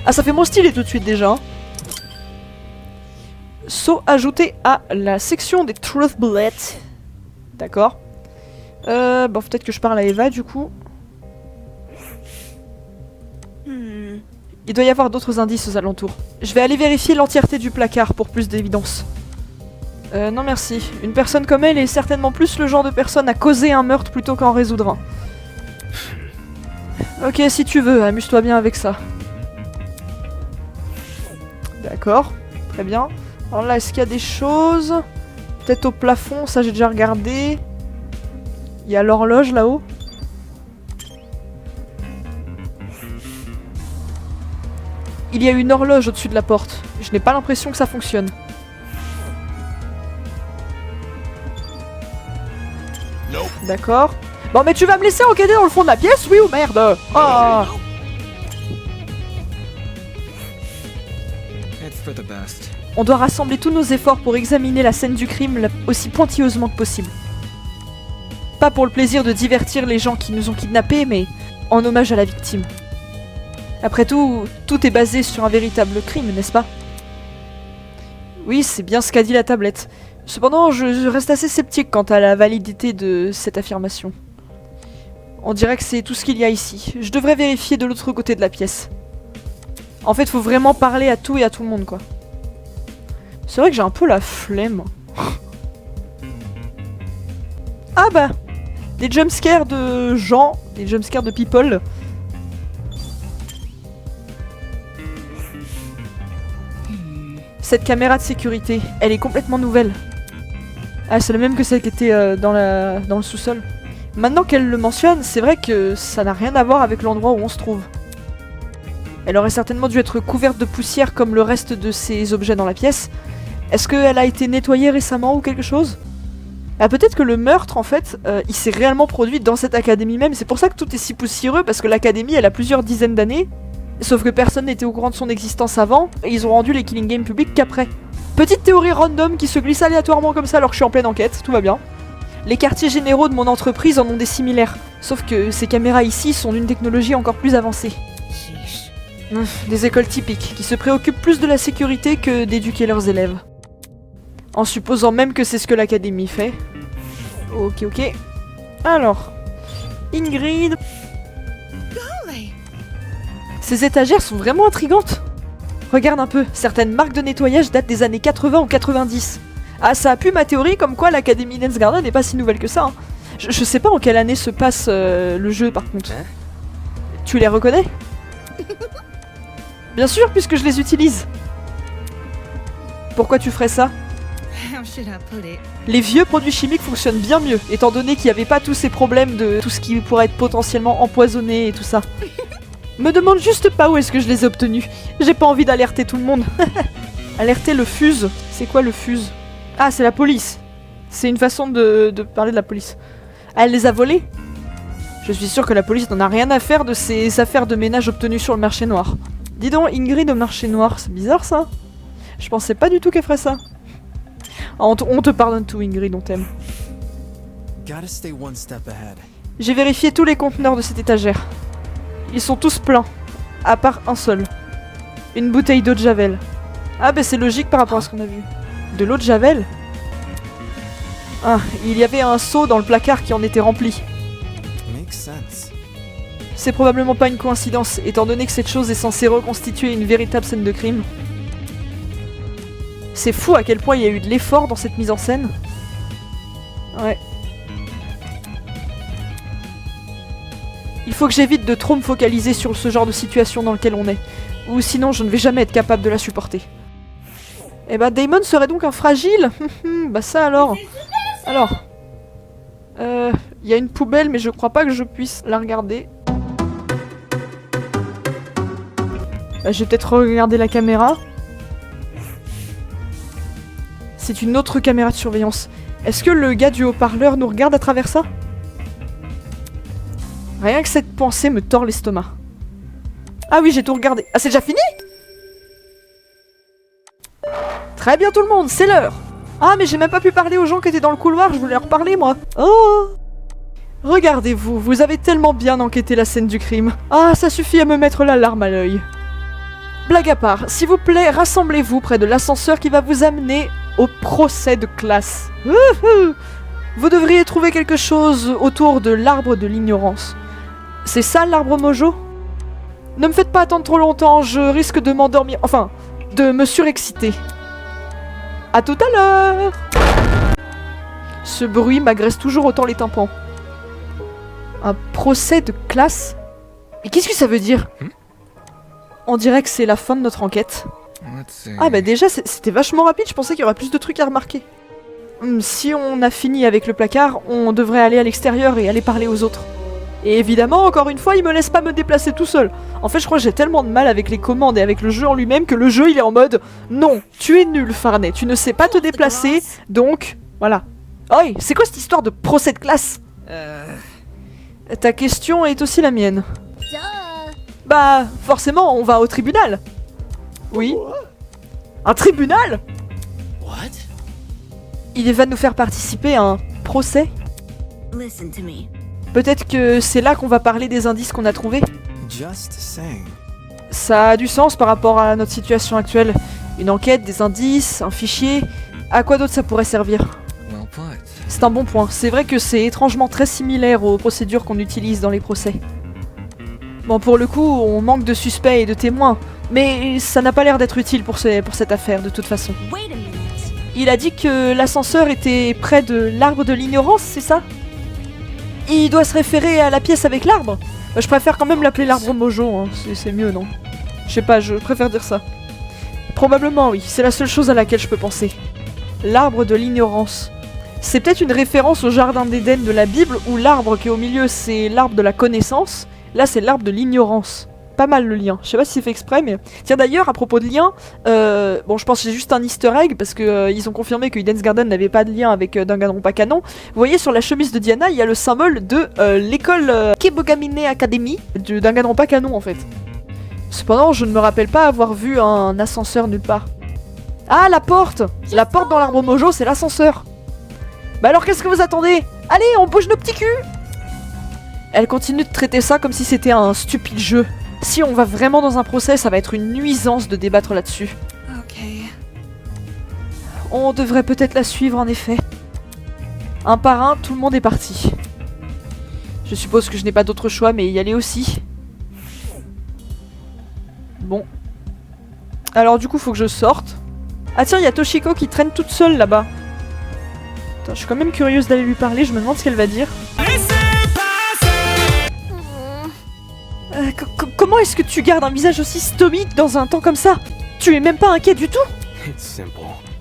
Ah, ça fait mon style tout de suite déjà. Hein. Saut ajouté à la section des Truth Bullets. D'accord. Bon, peut-être que je parle à Eva du coup. Il doit y avoir d'autres indices aux alentours. Je vais aller vérifier l'entièreté du placard pour plus d'évidence. Non merci. Une personne comme elle est certainement plus le genre de personne à causer un meurtre plutôt qu'en résoudre un. Ok, si tu veux, amuse-toi bien avec ça. D'accord, très bien. Alors là, est-ce qu'il y a des choses? Peut-être au plafond, ça j'ai déjà regardé. Il y a l'horloge là-haut. Il y a une horloge au-dessus de la porte. Je n'ai pas l'impression que ça fonctionne. Nope. D'accord. Bon, mais tu vas me laisser enquêter dans le fond de la pièce, oui ou merde? Oh. It's for the best. On doit rassembler tous nos efforts pour examiner la scène du crime aussi pointilleusement que possible. Pas pour le plaisir de divertir les gens qui nous ont kidnappés, mais en hommage à la victime. Après tout, tout est basé sur un véritable crime, n'est-ce pas? Oui, c'est bien ce qu'a dit la tablette. Cependant, je reste assez sceptique quant à la validité de cette affirmation. On dirait que c'est tout ce qu'il y a ici. Je devrais vérifier de l'autre côté de la pièce. En fait, faut vraiment parler à tout et à tout le monde, quoi. C'est vrai que j'ai un peu la flemme. Ah bah, des jumpscares de gens, des jumpscares de people. Cette caméra de sécurité, elle est complètement nouvelle. Ah, c'est la même que celle qui était dans le sous-sol. Maintenant qu'elle le mentionne, c'est vrai que ça n'a rien à voir avec l'endroit où on se trouve. Elle aurait certainement dû être couverte de poussière comme le reste de ces objets dans la pièce. Est-ce qu'elle a été nettoyée récemment ou quelque chose? Ah, peut-être que le meurtre, en fait, il s'est réellement produit dans cette académie même. C'est pour ça que tout est si poussiéreux, parce que l'académie, elle a plusieurs dizaines d'années. Sauf que personne n'était au courant de son existence avant, et ils ont rendu les Killing Games publics qu'après. Petite théorie random qui se glisse aléatoirement comme ça alors que je suis en pleine enquête, tout va bien. Les quartiers généraux de mon entreprise en ont des similaires. Sauf que ces caméras ici sont d'une technologie encore plus avancée. Des écoles typiques, qui se préoccupent plus de la sécurité que d'éduquer leurs élèves. En supposant même que c'est ce que l'académie fait. Ok. Alors, Ingrid... Ces étagères sont vraiment intrigantes. Regarde un peu, certaines marques de nettoyage datent des années 80 ou 90. Ah, ça appuie ma théorie comme quoi l'académie Dance n'est pas si nouvelle que ça. Hein. Je sais pas en quelle année se passe le jeu par contre. Tu les reconnais? Bien sûr, puisque je les utilise. Pourquoi tu ferais ça? Les vieux produits chimiques fonctionnent bien mieux, étant donné qu'il n'y avait pas tous ces problèmes de tout ce qui pourrait être potentiellement empoisonné et tout ça. Me demande juste pas où est-ce que je les ai obtenus. J'ai pas envie d'alerter tout le monde. Alerter le fuse. C'est quoi le fuse? Ah, c'est la police. C'est une façon de parler de la police. Ah, elle les a volés? Je suis sûr que la police n'en a rien à faire de ces affaires de ménage obtenues sur le marché noir. Dis donc, Ingrid au marché noir, c'est bizarre ça? Je pensais pas du tout qu'elle ferait ça. Ah, on te pardonne tout, Ingrid, on t'aime. J'ai vérifié tous les conteneurs de cette étagère. Ils sont tous pleins, à part un seul. Une bouteille d'eau de Javel. Ah bah c'est logique par rapport à ce qu'on a vu. De l'eau de Javel? Ah, il y avait un seau dans le placard qui en était rempli. C'est probablement pas une coïncidence, étant donné que cette chose est censée reconstituer une véritable scène de crime. C'est fou à quel point il y a eu de l'effort dans cette mise en scène. Ouais. Il faut que j'évite de trop me focaliser sur ce genre de situation dans lequel on est. Ou sinon je ne vais jamais être capable de la supporter. Eh bah Damon serait donc un fragile. Bah ça alors. Alors. Il y a une poubelle mais je crois pas que je puisse la regarder. Je vais peut-être regarder la caméra. C'est une autre caméra de surveillance. Est-ce que le gars du haut-parleur nous regarde à travers ça? Rien que cette pensée me tord l'estomac. Ah oui, j'ai tout regardé. Ah, c'est déjà fini? Très bien tout le monde, c'est l'heure. Ah, mais j'ai même pas pu parler aux gens qui étaient dans le couloir, je voulais leur parler moi. Oh! Regardez-vous, vous avez tellement bien enquêté la scène du crime. Ah, ça suffit à me mettre la larme à l'œil. Blague à part, s'il vous plaît, rassemblez-vous près de l'ascenseur qui va vous amener au procès de classe. Vous devriez trouver quelque chose autour de l'arbre de l'ignorance. C'est ça l'arbre mojo? Ne me faites pas attendre trop longtemps, je risque de m'endormir. Enfin, de me surexciter. À tout à l'heure! Ce bruit m'agresse toujours autant les tympans. Un procès de classe? Mais qu'est-ce que ça veut dire? On dirait que c'est la fin de notre enquête. Ah bah déjà, c'était vachement rapide, je pensais qu'il y aurait plus de trucs à remarquer. Si on a fini avec le placard, on devrait aller à l'extérieur et aller parler aux autres. Et évidemment, encore une fois, il me laisse pas me déplacer tout seul. En fait, je crois que j'ai tellement de mal avec les commandes et avec le jeu en lui-même que le jeu, il est en mode « Non, tu es nul, Farney, tu ne sais pas te déplacer, donc... voilà. » Oi, c'est quoi cette histoire de procès de classe? Ta question est aussi la mienne. Bah, forcément, on va au tribunal. Oui. Un tribunal? Il va nous faire participer à un procès? Peut-être que c'est là qu'on va parler des indices qu'on a trouvés. Ça a du sens par rapport à notre situation actuelle. Une enquête, des indices, un fichier. À quoi d'autre ça pourrait servir? C'est un bon point. C'est vrai que c'est étrangement très similaire aux procédures qu'on utilise dans les procès. Bon, pour le coup, on manque de suspects et de témoins. Mais ça n'a pas l'air d'être utile pour cette affaire, de toute façon. Il a dit que l'ascenseur était près de l'arbre de l'ignorance, c'est ça? Il doit se référer à la pièce avec l'arbre? Je préfère quand même l'appeler l'arbre mojo, hein. C'est mieux, non? Je sais pas, je préfère dire ça. Probablement, oui. C'est la seule chose à laquelle je peux penser. L'arbre de l'ignorance. C'est peut-être une référence au jardin d'Éden de la Bible où l'arbre qui est au milieu c'est l'arbre de la connaissance. Là c'est l'arbre de l'ignorance. Pas mal le lien. Je sais pas si c'est fait exprès, mais... Tiens d'ailleurs, à propos de lien, bon je pense que c'est juste un easter egg, parce que ils ont confirmé que Eden's Garden n'avait pas de lien avec Danganronpa Canon. Vous voyez sur la chemise de Diana, il y a le symbole de l'école Kebogamine Academy de Danganronpa Canon en fait. Cependant, je ne me rappelle pas avoir vu un ascenseur nulle part. Ah, la porte! La porte dans l'arbre mojo, c'est l'ascenseur. Bah alors qu'est-ce que vous attendez? Allez, on bouge nos petits culs! Elle continue de traiter ça comme si c'était un stupide jeu. Si on va vraiment dans un procès, ça va être une nuisance de débattre là-dessus. Ok. On devrait peut-être la suivre en effet. Un par un, tout le monde est parti. Je suppose que je n'ai pas d'autre choix, mais y aller aussi. Bon. Alors du coup, faut que je sorte. Ah tiens, il y a Toshiko qui traîne toute seule là-bas. Attends, je suis quand même curieuse d'aller lui parler, je me demande ce qu'elle va dire. Comment est-ce que tu gardes un visage aussi stoïque dans un temps comme ça? Tu es même pas inquiet du tout? It's simple.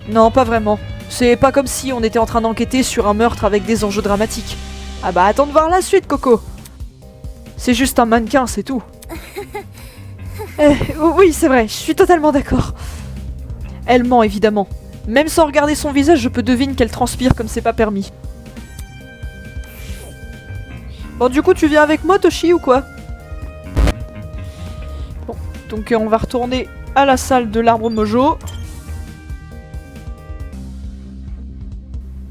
Non, pas vraiment. C'est pas comme si on était en train d'enquêter sur un meurtre avec des enjeux dramatiques. Ah bah attends de voir la suite, Coco. C'est juste un mannequin, c'est tout. Oui, c'est vrai, je suis totalement d'accord. Elle ment, évidemment. Même sans regarder son visage, je peux deviner qu'elle transpire comme c'est pas permis. Bon, du coup, tu viens avec moi, Toshi, ou quoi? Bon, donc on va retourner à la salle de l'arbre mojo.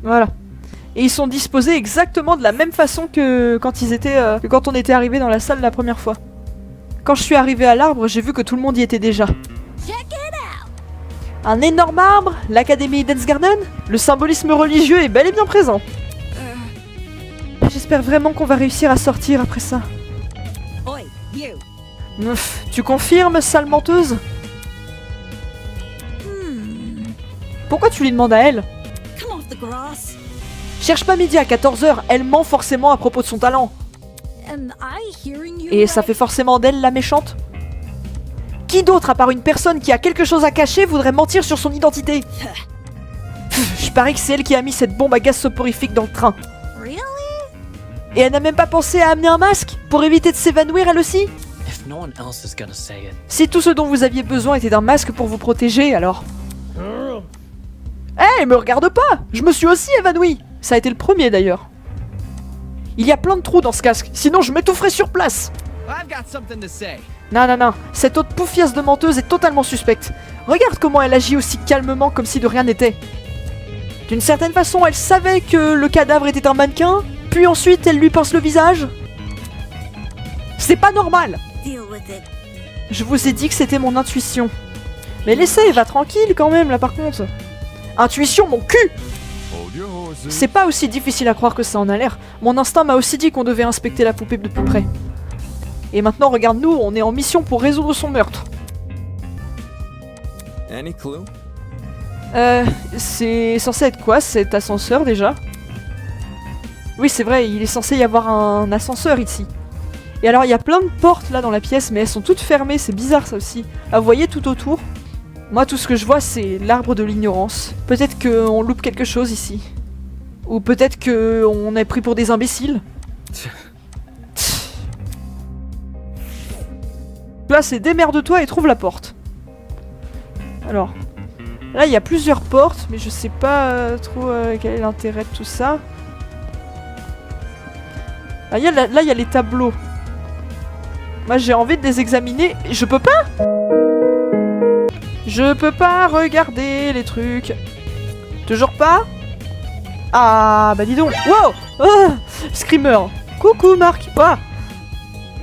Voilà. Et ils sont disposés exactement de la même façon que quand quand on était arrivé dans la salle la première fois. Quand je suis arrivé à l'arbre, j'ai vu que tout le monde y était déjà. Un énorme arbre, l'Académie Eden's Garden, le symbolisme religieux est bel et bien présent. J'espère vraiment qu'on va réussir à sortir après ça. Oi, you. Ouf, tu confirmes, sale menteuse? Pourquoi tu lui demandes à elle? Come off the grass. Cherche pas midi à 14h, elle ment forcément à propos de son talent. Am I hearing you Et ça right? fait forcément d'elle la méchante? Qui d'autre, à part une personne qui a quelque chose à cacher, voudrait mentir sur son identité? Je parie que c'est elle qui a mis cette bombe à gaz soporifique dans le train. Really? Et elle n'a même pas pensé à amener un masque pour éviter de s'évanouir elle aussi? If no one else is gonna say it. Si tout ce dont vous aviez besoin était d'un masque pour vous protéger, alors... Hey, me regarde pas! Je me suis aussi évanoui! Ça a été le premier d'ailleurs. Il y a plein de trous dans ce casque, sinon je m'étoufferais sur place! I've got something to say. Non, non, non, cette autre poufiasse de menteuse est totalement suspecte. Regarde comment elle agit aussi calmement comme si de rien n'était. D'une certaine façon, elle savait que le cadavre était un mannequin, puis ensuite elle lui pince le visage. C'est pas normal! Deal with it. Je vous ai dit que c'était mon intuition. Mais laissez, va tranquille quand même là par contre. Intuition, mon cul! Hold your horses. C'est pas aussi difficile à croire que ça en a l'air. Mon instinct m'a aussi dit qu'on devait inspecter la poupée de plus près. Et maintenant, regarde-nous, on est en mission pour résoudre son meurtre. Any clue? C'est censé être quoi cet ascenseur déjà? Oui, c'est vrai, il est censé y avoir un ascenseur ici. Et alors, il y a plein de portes là dans la pièce, mais elles sont toutes fermées, c'est bizarre ça aussi. Ah, vous voyez tout autour? Moi, tout ce que je vois, c'est l'arbre de l'ignorance. Peut-être qu'on loupe quelque chose ici. Ou peut-être qu'on est pris pour des imbéciles. Là, c'est démerde-toi et trouve la porte. Alors, là, il y a plusieurs portes, mais je sais pas trop quel est l'intérêt de tout ça. Ah, là, il y a les tableaux. Moi, j'ai envie de les examiner. Je peux pas? Je peux pas regarder les trucs. Toujours pas? Ah, bah dis donc. Wow! Ah, Screamer. Coucou, Marc. Ah.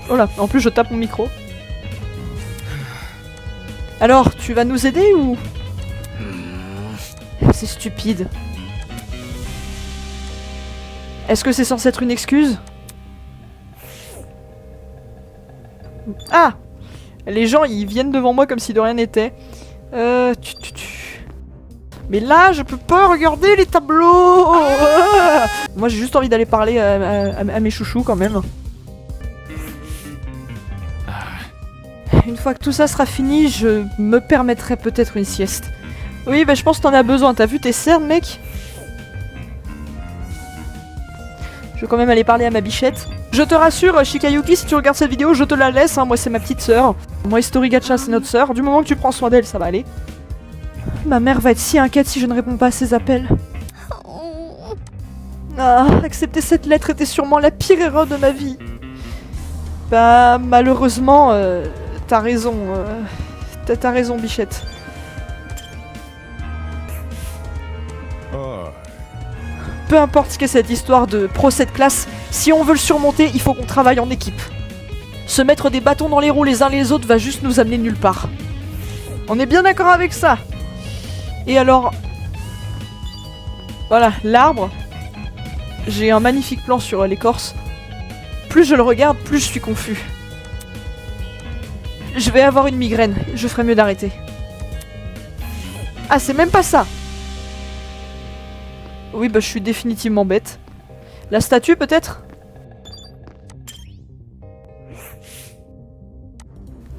Oh là, en plus, je tape mon micro. Alors, tu vas nous aider ou... C'est stupide. Est-ce que c'est censé être une excuse? Ah! Les gens, ils viennent devant moi comme si de rien n'était. Mais là, je peux pas regarder les tableaux! Ah, moi, j'ai juste envie d'aller parler à mes chouchous quand même. Une fois que tout ça sera fini, je me permettrai peut-être une sieste. Oui, bah je pense que t'en as besoin. T'as vu tes cernes, mec? Je vais quand même aller parler à ma bichette. Je te rassure, Shikayuki, si tu regardes cette vidéo, je te la laisse, hein. Moi c'est ma petite sœur. Moi History Gacha c'est notre sœur. Du moment que tu prends soin d'elle, ça va aller. Ma mère va être si inquiète si je ne réponds pas à ses appels. Ah, accepter cette lettre était sûrement la pire erreur de ma vie. Bah, malheureusement, t'as raison. T'as raison, bichette. Peu importe ce qu'est cette histoire de procès de classe, si on veut le surmonter, il faut qu'on travaille en équipe. Se mettre des bâtons dans les roues les uns les autres va juste nous amener nulle part. On est bien d'accord avec ça. Et alors... Voilà, l'arbre. J'ai un magnifique plan sur l'écorce. Plus je le regarde, plus je suis confus. Je vais avoir une migraine, je ferais mieux d'arrêter. Ah, c'est même pas ça. Oui, bah je suis définitivement bête. La statue, peut-être?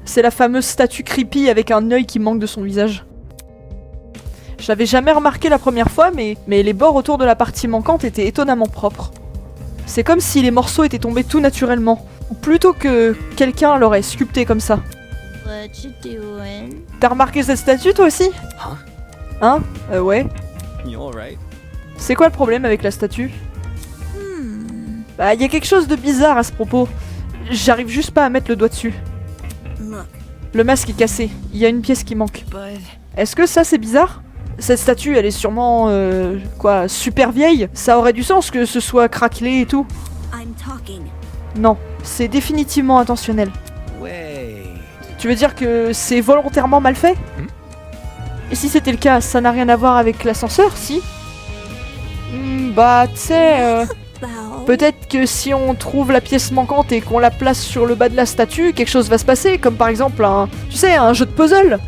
C'est la fameuse statue creepy avec un œil qui manque de son visage. Je l'avais jamais remarqué la première fois, mais les bords autour de la partie manquante étaient étonnamment propres. C'est comme si les morceaux étaient tombés tout naturellement. Ou plutôt que quelqu'un l'aurait sculpté comme ça. What you doing? T'as remarqué cette statue, toi aussi? Hein? Ouais. You alright? C'est quoi le problème avec la statue? Bah, y a quelque chose de bizarre à ce propos. J'arrive juste pas à mettre le doigt dessus. Look, Le masque est cassé. Il y a une pièce qui manque. but Est-ce que ça, c'est bizarre? Cette statue, elle est sûrement... quoi, super vieille? Ça aurait du sens que ce soit craquelé et tout. I'm talking. Non, c'est définitivement intentionnel. Wait. Tu veux dire que c'est volontairement mal fait? Et si c'était le cas, ça n'a rien à voir avec l'ascenseur, si? Bah, tu sais... Bow. Peut-être que si on trouve la pièce manquante et qu'on la place sur le bas de la statue, quelque chose va se passer, comme par exemple un... Tu sais, un jeu de puzzle.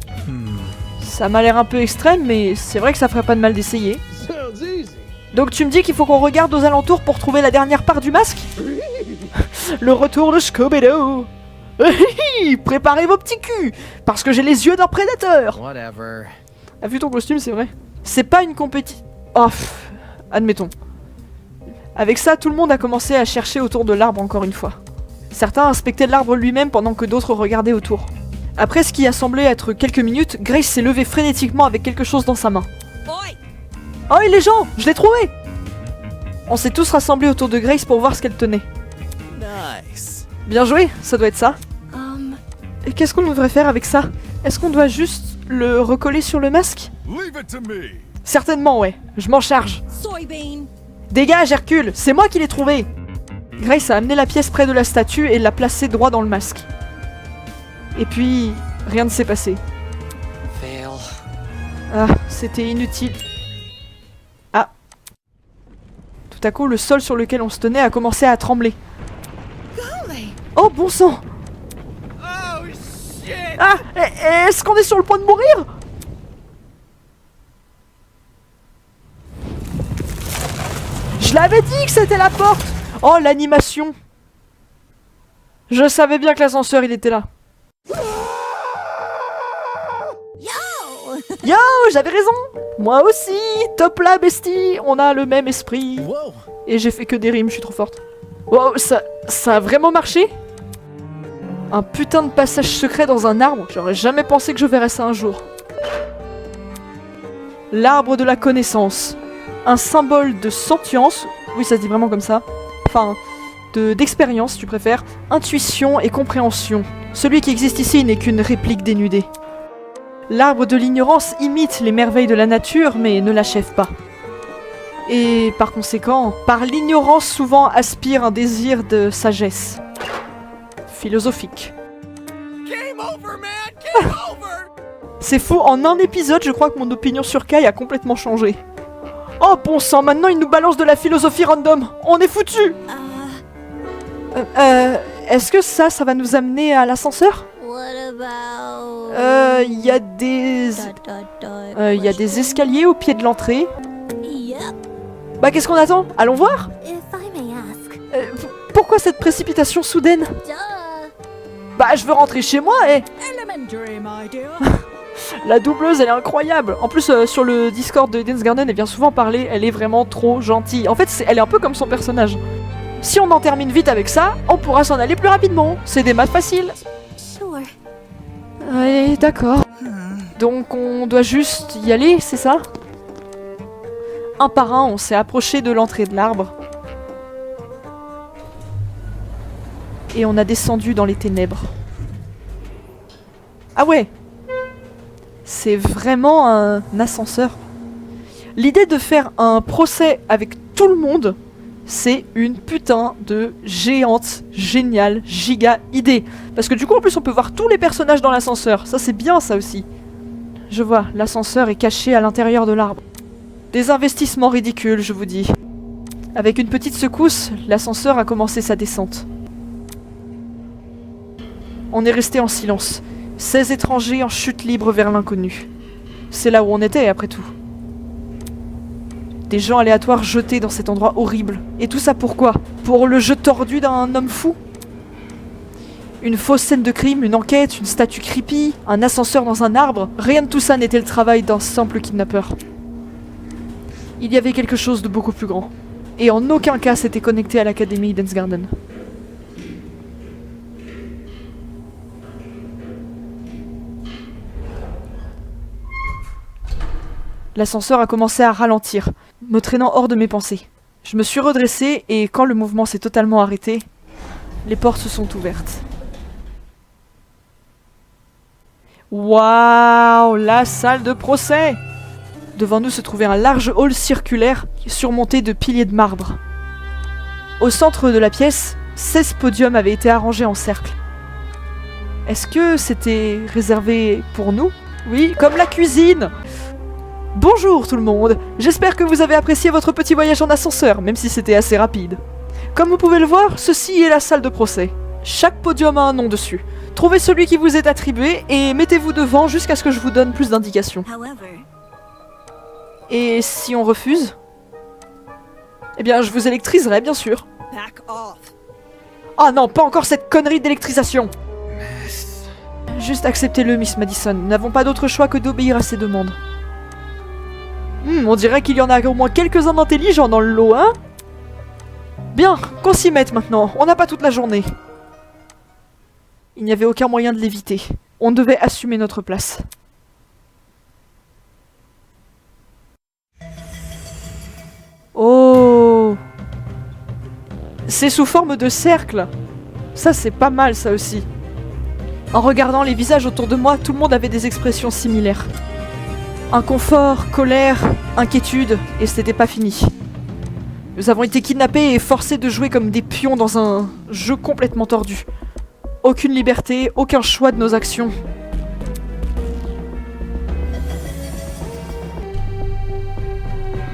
Ça m'a l'air un peu extrême, mais c'est vrai que ça ferait pas de mal d'essayer. Sounds easy. Donc tu me dis qu'il faut qu'on regarde aux alentours pour trouver la dernière part du masque? Le retour de Scooby-Doo. Préparez vos petits culs, parce que j'ai les yeux d'un prédateur. Whatever. Ah, vu ton costume, c'est vrai. C'est pas une compétition... Oh, admettons. Avec ça, tout le monde a commencé à chercher autour de l'arbre encore une fois. Certains inspectaient l'arbre lui-même pendant que d'autres regardaient autour. Après ce qui a semblé être quelques minutes, Grace s'est levée frénétiquement avec quelque chose dans sa main. Oi! Oh, et les gens, je l'ai trouvé! On s'est tous rassemblés autour de Grace pour voir ce qu'elle tenait. Nice. Bien joué, ça doit être ça. Et qu'est-ce qu'on devrait faire avec ça? Est-ce qu'on doit juste le recoller sur le masque? Leave it to me. Certainement, ouais. Je m'en charge. Soybean! Dégage, Hercule, c'est moi qui l'ai trouvé! Grace a amené la pièce près de la statue et l'a placée droit dans le masque. Et puis, rien ne s'est passé. Fail. Ah, c'était inutile. Ah. Tout à coup, le sol sur lequel on se tenait a commencé à trembler. Oh, bon sang! Oh shit! Ah! Est-ce qu'on est sur le point de mourir? Je l'avais dit que c'était la porte! Oh, l'animation! Je savais bien que l'ascenseur, il était là. Yo, j'avais raison! Moi aussi! Top là, bestie! On a le même esprit. Whoa! Et j'ai fait que des rimes, je suis trop forte. Wow, ça a vraiment marché? Un putain de passage secret dans un arbre? J'aurais jamais pensé que je verrais ça un jour. L'arbre de la connaissance. Un symbole de sentience. Oui, ça se dit vraiment comme ça. Enfin, d'expérience, si tu préfères. Intuition et compréhension. Celui qui existe ici n'est qu'une réplique dénudée. L'arbre de l'ignorance imite les merveilles de la nature, mais ne l'achève pas. Et par conséquent, par l'ignorance souvent aspire un désir de sagesse. Philosophique. Game over, man! Game over! C'est fou, en un épisode, je crois que mon opinion sur Kai a complètement changé. Oh bon sang, maintenant il nous balance de la philosophie random. On est foutus. Est-ce que ça va nous amener à l'ascenseur? What about... Il y a des... Il y a des escaliers au pied de l'entrée. Yep, Bah qu'est-ce qu'on attend? Allons voir. if I may ask. Pourquoi cette précipitation soudaine? Duh! Bah je veux rentrer chez moi, eh. Elementary, my dear. La doubleuse, elle est incroyable. En plus, sur le Discord de Dance Garden, elle vient souvent parler. Elle est vraiment trop gentille. En fait, elle est un peu comme son personnage. Si on en termine vite avec ça, on pourra s'en aller plus rapidement. C'est des maths faciles. Sure. Ouais, d'accord. Donc on doit juste y aller, c'est ça? Un par un, on s'est approché de l'entrée de l'arbre. Et on a descendu dans les ténèbres. Ah ouais! C'est vraiment un ascenseur. L'idée de faire un procès avec tout le monde, c'est une putain de géante, géniale, giga idée. Parce que du coup, en plus, on peut voir tous les personnages dans l'ascenseur. Ça, c'est bien, ça aussi. Je vois, l'ascenseur est caché à l'intérieur de l'arbre. Des investissements ridicules, je vous dis. Avec une petite secousse, l'ascenseur a commencé sa descente. On est resté en silence. 16 étrangers en chute libre vers l'inconnu. C'est là où on était, après tout. Des gens aléatoires jetés dans cet endroit horrible. Et tout ça pourquoi? Pour le jeu tordu d'un homme fou? Une fausse scène de crime, une enquête, une statue creepy, un ascenseur dans un arbre? Rien de tout ça n'était le travail d'un simple kidnappeur. Il y avait quelque chose de beaucoup plus grand. Et en aucun cas c'était connecté à l'Académie Eden's Garden. L'ascenseur a commencé à ralentir, me traînant hors de mes pensées. Je me suis redressée et quand le mouvement s'est totalement arrêté, les portes se sont ouvertes. Waouh, la salle de procès! Devant nous se trouvait un large hall circulaire surmonté de piliers de marbre. Au centre de la pièce, 16 podiums avaient été arrangés en cercle. Est-ce que c'était réservé pour nous? Oui, comme la cuisine! Bonjour tout le monde, j'espère que vous avez apprécié votre petit voyage en ascenseur, même si c'était assez rapide. Comme vous pouvez le voir, ceci est la salle de procès. Chaque podium a un nom dessus. Trouvez celui qui vous est attribué et mettez-vous devant jusqu'à ce que je vous donne plus d'indications. However, Et si on refuse? Eh bien, je vous électriserai, bien sûr. back off. Ah non, pas encore cette connerie d'électrisation! Mess. Juste acceptez-le, Miss Madison. Nous n'avons pas d'autre choix que d'obéir à ses demandes. On dirait qu'il y en a au moins quelques-uns d'intelligents dans le lot, hein? Bien, qu'on s'y mette maintenant. On n'a pas toute la journée. Il n'y avait aucun moyen de l'éviter. On devait assumer notre place. Oh! C'est sous forme de cercle. Ça, c'est pas mal, ça aussi. En regardant les visages autour de moi, tout le monde avait des expressions similaires. Inconfort, colère, inquiétude, et c'était pas fini. Nous avons été kidnappés et forcés de jouer comme des pions dans un jeu complètement tordu. Aucune liberté, aucun choix de nos actions.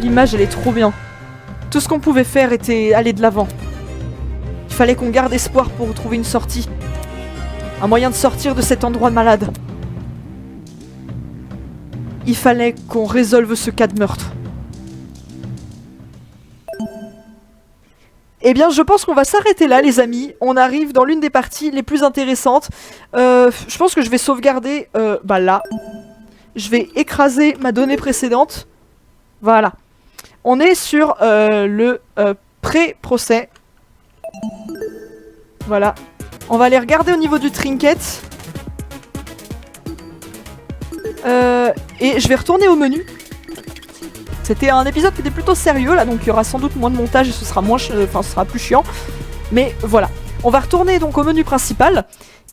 L'image, elle est trop bien. Tout ce qu'on pouvait faire était aller de l'avant. Il fallait qu'on garde espoir pour trouver une sortie. Un moyen de sortir de cet endroit malade. Il fallait qu'on résolve ce cas de meurtre. Eh bien, je pense qu'on va s'arrêter là, les amis. On arrive dans l'une des parties les plus intéressantes. Je pense que je vais sauvegarder là. Je vais écraser ma donnée précédente. Voilà. On est sur le pré-procès. Voilà. On va aller regarder au niveau du trinket. Et je vais retourner au menu. C'était un épisode qui était plutôt sérieux là, donc il y aura sans doute moins de montage et ce sera ce sera plus chiant. Mais voilà, on va retourner donc au menu principal.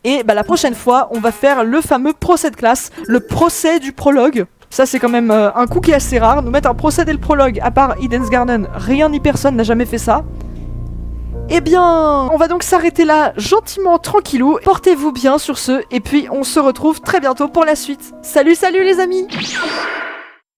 Et la prochaine fois, on va faire le fameux procès de classe, le procès du prologue. Ça c'est quand même un coup qui est assez rare. Nous mettre un procès dès le prologue, à part Eden's Garden, rien ni personne n'a jamais fait ça. Eh bien, on va donc s'arrêter là, gentiment, tranquillou. Portez-vous bien sur ce, et puis on se retrouve très bientôt pour la suite. Salut, salut les amis!